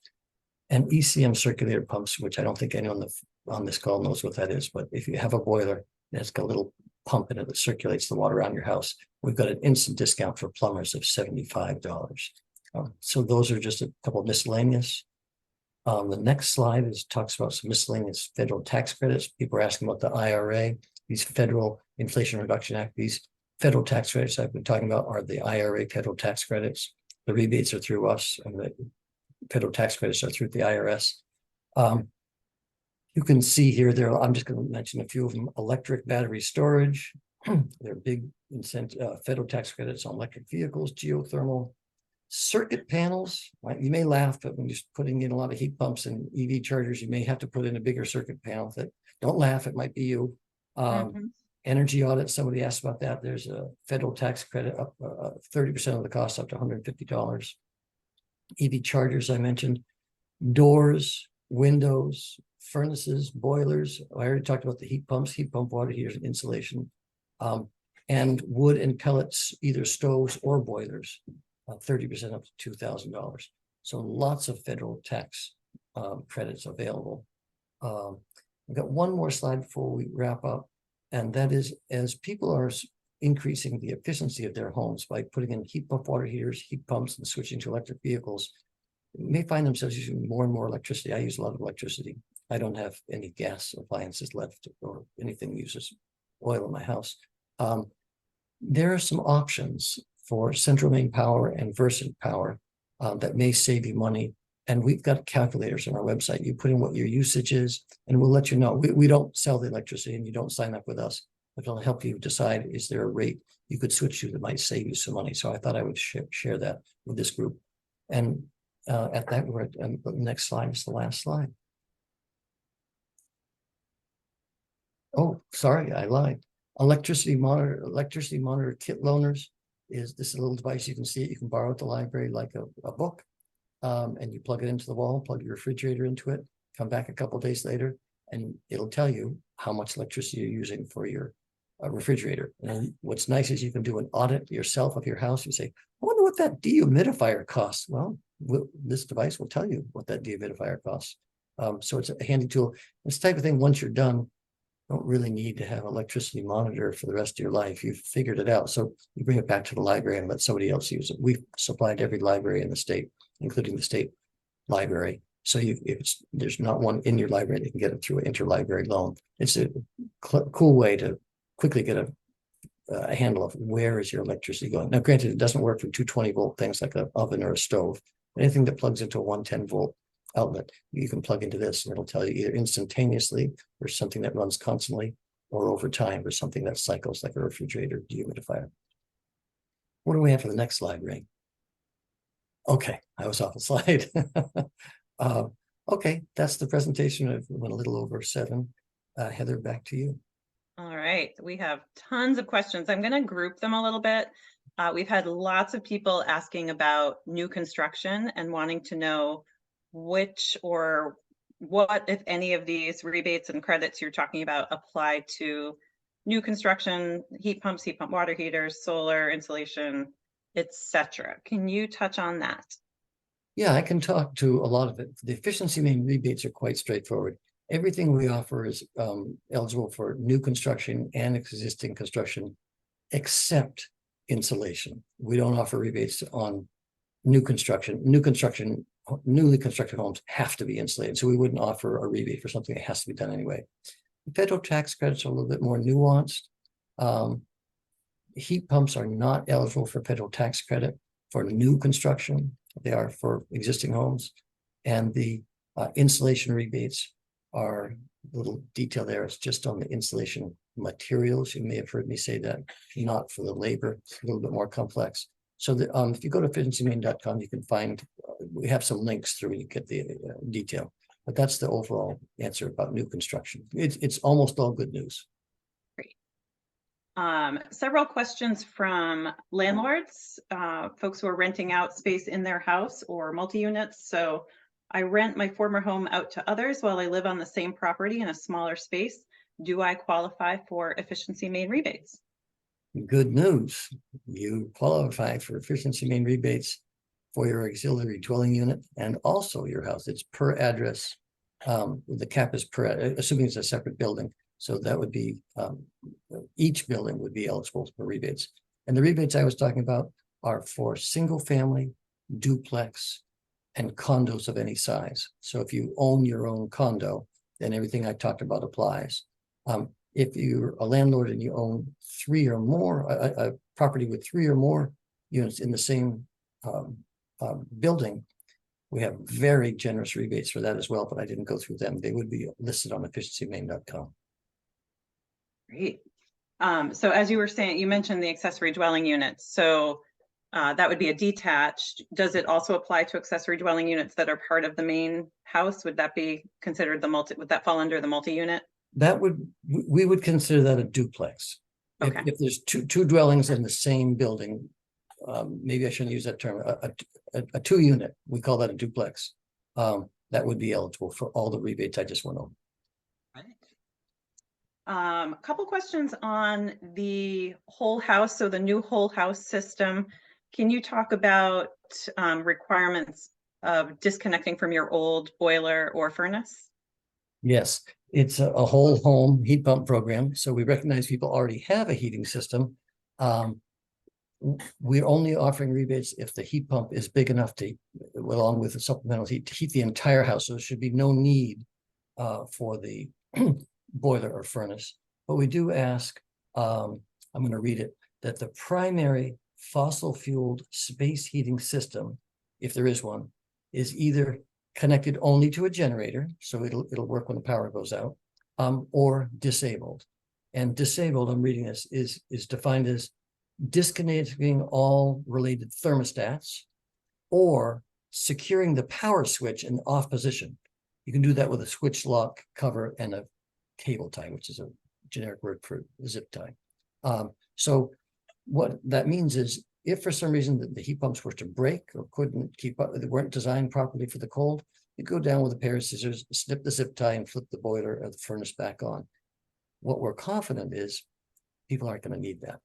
And ECM circulator pumps, which I don't think anyone on this call knows what that is, but if you have a boiler and it's got a little pump in it that circulates the water around your house, we've got an instant discount for plumbers of $75. So those are just a couple of miscellaneous. The next slide talks about some miscellaneous federal tax credits. People are asking about the IRA, these federal Inflation Reduction Act. These federal tax credits I've been talking about are the IRA federal tax credits. The rebates are through us, and federal tax credits are through the IRS. You can see here, I'm just going to mention a few of them. Electric battery storage. There are big federal tax credits on electric vehicles, geothermal, circuit panels. Right? You may laugh, but when you're putting in a lot of heat pumps and EV chargers, you may have to put in a bigger circuit panel. Don't laugh, it might be you. Energy audit, somebody asked about that. There's a federal tax credit up 30% of the cost, up to $150. EV chargers, I mentioned. Doors, windows, furnaces, boilers. I already talked about the heat pumps, heat pump water heaters, and insulation. And wood and pellets, either stoves or boilers, 30% up to $2,000. So lots of federal tax credits available. I've got one more slide before we wrap up, and that is, as people are increasing the efficiency of their homes by putting in heat pump water heaters, heat pumps, and switching to electric vehicles, may find themselves using more and more electricity. I use a lot of electricity. I don't have any gas appliances left or anything that uses oil in my house. There are some options for Central Maine Power and Versant Power that may save you money. And we've got calculators on our website. You put in what your usage is, and we'll let you know. We don't sell the electricity, and you don't sign up with us. But it'll help you decide, is there a rate you could switch to that might save you some money? So I thought I would share that with this group. And at that, we're at the next slide is the last slide. Oh, sorry, I lied. Electricity monitor kit loaners is this little device. You can see it. You can borrow at the library like a book, and you plug it into the wall, plug your refrigerator into it, come back a couple of days later, and it'll tell you how much electricity you're using for your refrigerator. And what's nice is you can do an audit yourself of your house. You say, I wonder what that dehumidifier costs. Well, this device will tell you what that dehumidifier costs. So it's a handy tool. It's the type of thing, once you're done, don't really need to have an electricity monitor for the rest of your life. You've figured it out. So you bring it back to the library and let somebody else use it. We've supplied every library in the state, including the state library. So there's not one in your library that can get it through an interlibrary loan. It's a cool way to quickly get a handle of where is your electricity going. Now, granted, it doesn't work for 220-volt things like an oven or a stove. Anything that plugs into a 110-volt outlet, you can plug into this, and it'll tell you either instantaneously or something that runs constantly, or over time, or something that cycles like a refrigerator dehumidifier. What do we have for the next slide, Ray? Okay, I was off the slide. Okay, that's the presentation. I went a little over 7. Heather, back to you. All right, we have tons of questions. I'm going to group them a little bit. We've had lots of people asking about new construction and wanting to know which or what, if any, of these rebates and credits you're talking about apply to new construction, heat pump water heaters, solar, insulation, etc. Can you touch on that? Yeah, I can talk to a lot of it. The Efficiency Maine rebates are quite straightforward. Everything we offer is eligible for new construction and existing construction, except insulation. We don't offer rebates on new construction. Newly constructed homes have to be insulated, so we wouldn't offer a rebate for something that has to be done anyway. The federal tax credits are a little bit more nuanced. Heat pumps are not eligible for federal tax credit for new construction. They are for existing homes. And the insulation rebates are a little detail there. It's just on the insulation materials. You may have heard me say that, not for the labor. It's a little bit more complex. So if you go to efficiencymaine.com, you can find, we have some links through, you get the detail. But that's the overall answer about new construction. It's almost all good news. Great. Several questions from landlords, folks who are renting out space in their house or multi-units. So I rent my former home out to others while I live on the same property in a smaller space. Do I qualify for Efficiency Maine rebates? Good news. You qualify for Efficiency Maine rebates for your auxiliary dwelling unit and also your house. It's per address. The cap is per, assuming it's a separate building. So that would be, each building would be eligible for rebates. And the rebates I was talking about are for single family, duplex, and condos of any size. So if you own your own condo, then everything I talked about applies. If you're a landlord and you own 3 or more, a property with 3 or more units in the same building, We have very generous rebates for that as well, but I didn't go through them. They would be listed on efficiencymaine.com. Great. So as you were saying, you mentioned the accessory dwelling units. So that would be a detached. Does it also apply to accessory dwelling units that are part of the main house? Would that be considered the would that fall under the multi-unit? We would consider that a duplex. Okay. If there's two dwellings in the same building, maybe I shouldn't use that term, a 2-unit, we call that a duplex. That would be eligible for all the rebates I just went over. A couple questions on the whole house. So the new whole house system, can you talk about requirements of disconnecting from your old boiler or furnace? Yes, it's a whole home heat pump program. So we recognize people already have a heating system. We're only offering rebates if the heat pump is big enough to, along with the supplemental heat, to heat the entire house. So there should be no need for the boiler or furnace. But we do ask, I'm going to read it, that the primary fossil fueled space heating system, if there is one, is either connected only to a generator, so it'll work when the power goes out, or disabled. And disabled, I'm reading this, is defined as disconnecting all related thermostats or securing the power switch in off position. You can do that with a switch lock cover and a cable tie, which is a generic word for zip tie. So what that means is if for some reason the heat pumps were to break or couldn't keep up, they weren't designed properly for the cold, you go down with a pair of scissors, snip the zip tie and flip the boiler or the furnace back on. What we're confident is people aren't going to need that.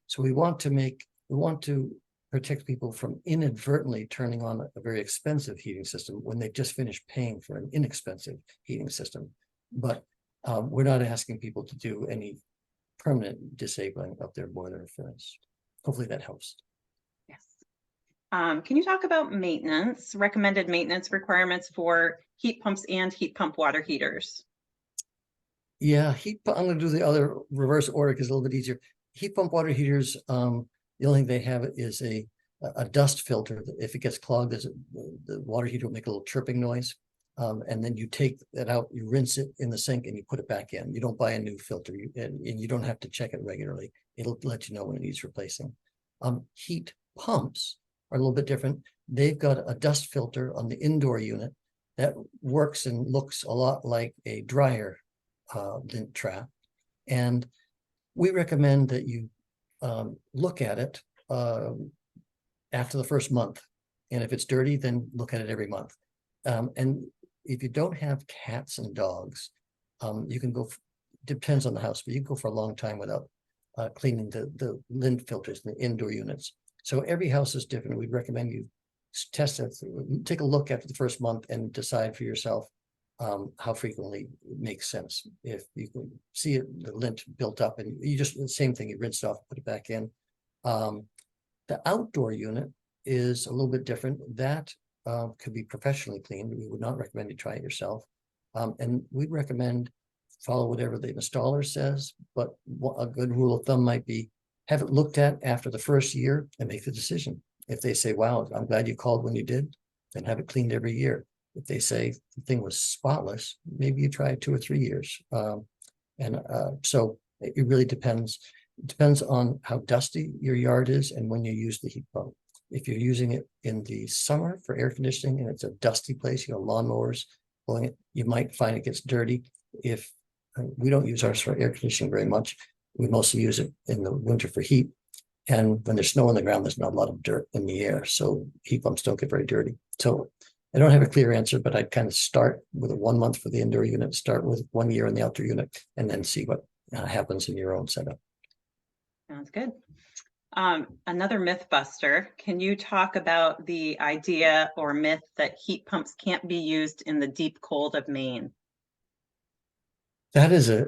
So we want to protect people from inadvertently turning on a very expensive heating system when they just finished paying for an inexpensive heating system. But we're not asking people to do any permanent disabling of their boiler or furnace. Hopefully that helps. Yes. Can you talk about maintenance, recommended maintenance requirements for heat pumps and heat pump water heaters? Yeah, I'm going to do the other reverse order because it's a little bit easier. Heat pump water heaters, the only thing they have is a dust filter. If it gets clogged, the water heater will make a little chirping noise. And then you take that out, you rinse it in the sink and you put it back in. You don't buy a new filter and you don't have to check it regularly. It'll let you know when it needs replacing. Heat pumps are a little bit different. They've got a dust filter on the indoor unit that works and looks a lot like a dryer lint trap. And we recommend that you look at it after the first month. And if it's dirty, then look at it every month. And if you don't have cats and dogs, you can go, depends on the house, but you can go for a long time without cleaning the lint filters in the indoor units. So every house is different. We'd recommend you test it, take a look after the first month and decide for yourself how frequently it makes sense. If you can see it, the lint built up and you just, the same thing, you rinse it off, put it back in. The outdoor unit is a little bit different. That could be professionally cleaned. We would not recommend you try it yourself. And we'd recommend follow whatever the installer says, but a good rule of thumb might be have it looked at after the first year and make the decision. If they say, wow, I'm glad you called when you did, then have it cleaned every year. If they say the thing was spotless, maybe you try it 2 or 3 years. So it really depends. It depends on how dusty your yard is and when you use the heat pump. If you're using it in the summer for air conditioning and it's a dusty place, lawnmowers blowing it, you might find it gets dirty. If we don't use ours for air conditioning very much, we mostly use it in the winter for heat. And when there's snow on the ground, there's not a lot of dirt in the air. So heat pumps don't get very dirty. So I don't have a clear answer, but I'd kind of start with a 1 month for the indoor unit, start with 1 year in the outdoor unit, and then see what happens in your own setup. Sounds good. Another myth buster. Can you talk about the idea or myth that heat pumps can't be used in the deep cold of Maine? That is a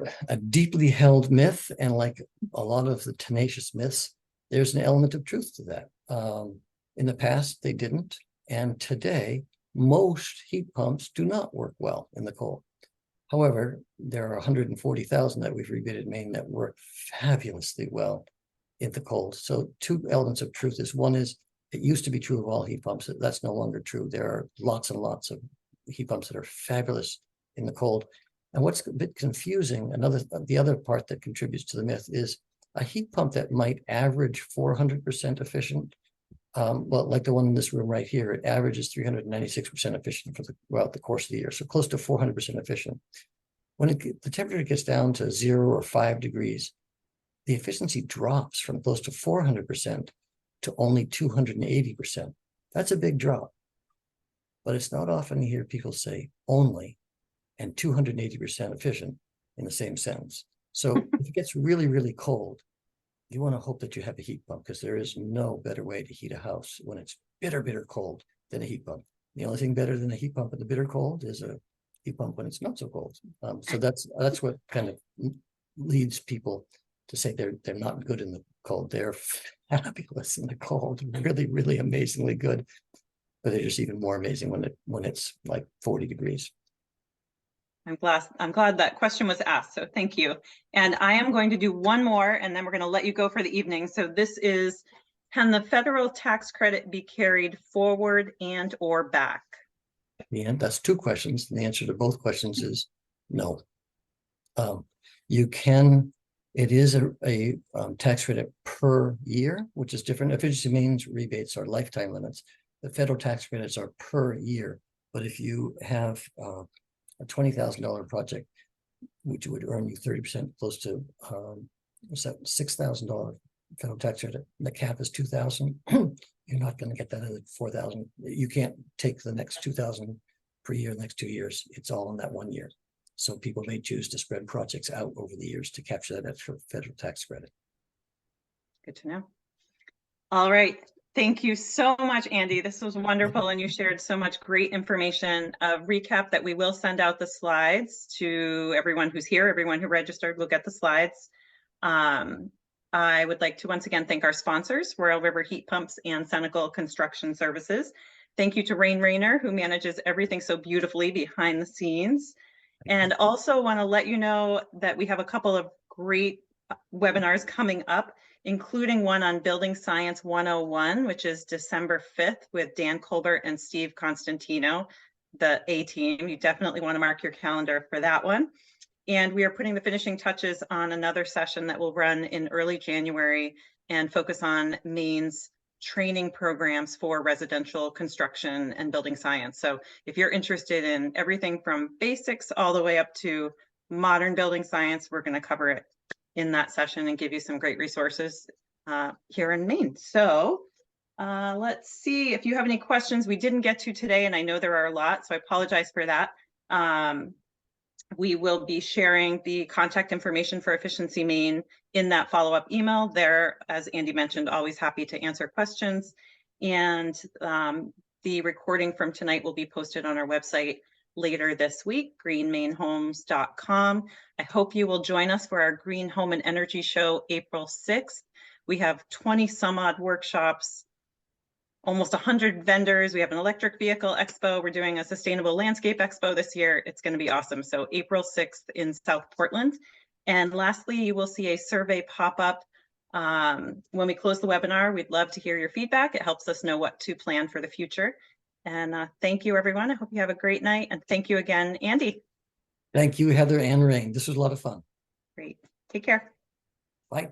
deeply held myth. And like a lot of the tenacious myths, there's an element of truth to that. In the past, they didn't. And today, most heat pumps do not work well in the cold. However, there are 140,000 that we've rebated in Maine that work fabulously well in the cold. So 2 elements of truth is, one is It used to be true of all heat pumps. That's no longer true. There are lots and lots of heat pumps that are fabulous in the cold. And what's a bit confusing, the other part that contributes to the myth is a heat pump that might average 400% efficient. Well, like the one in this room right here, it averages 396% efficient throughout the course of the year. So close to 400% efficient. When the temperature gets down to 0 or 5 degrees, the efficiency drops from close to 400% to only 280%. That's a big drop. But it's not often you hear people say only and 280% efficient in the same sentence. So if it gets really, really cold, you want to hope that you have a heat pump, because there is no better way to heat a house when it's bitter, bitter cold than a heat pump. The only thing better than a heat pump in the bitter cold is a heat pump when it's not so cold. So that's what kind of leads people to say they're not good in the cold. They're fabulous in the cold, really, really amazingly good. But they're just even more amazing when it's like 40 degrees. I'm glad that question was asked, so thank you. And I am going to do one more, and then we're going to let you go for the evening. So this is, can the federal tax credit be carried forward and or back? That's 2 questions. And the answer to both questions is no. You can, it is a tax credit per year, which is different. Efficiency Maine's rebates are lifetime limits. The federal tax credits are per year. But if you have a $20,000 project, which would earn you 30%, close to $6,000 federal tax credit, and the cap is $2,000. You're not going to get that at $4,000. You can't take the next $2,000 per year, the next 2 years. It's all in that 1 year. So people may choose to spread projects out over the years to capture that extra federal tax credit. Good to know. All right. Thank you so much, Andy. This was wonderful, and you shared so much great information. A recap that we will send out the slides to everyone who's here, everyone who registered will get the slides. I would like to once again thank our sponsors, Royal River Heat Pumps and Senegal Construction Services. Thank you to Rain Rayner, who manages everything so beautifully behind the scenes. And also want to let you know that we have a couple of great webinars coming up, including one on Building Science 101, which is December 5th with Dan Colbert and Steve Constantino, the A-team. You definitely want to mark your calendar for that one. And we are putting the finishing touches on another session that will run in early January and focus on Maine's training programs for residential construction and building science. So if you're interested in everything from basics all the way up to modern building science, we're going to cover it in that session and give you some great resources here in Maine. So let's see if you have any questions we didn't get to today, and I know there are a lot, so I apologize for that. We will be sharing the contact information for Efficiency Maine in that follow-up email. There, as Andy mentioned, always happy to answer questions. And the recording from tonight will be posted on our website later this week, greenmainehomes.com. I hope you will join us for our Green Home and Energy Show, April 6th. We have 20 some odd workshops, almost 100 vendors. We have an electric vehicle expo. We're doing a sustainable landscape expo this year. It's going to be awesome. So April 6th in South Portland. And lastly, you will see a survey pop up when we close the webinar. We'd love to hear your feedback. It helps us know what to plan for the future. And thank you, everyone. I hope you have a great night. And thank you again, Andy. Thank you, Heather and Rain. This was a lot of fun. Great. Take care. Bye.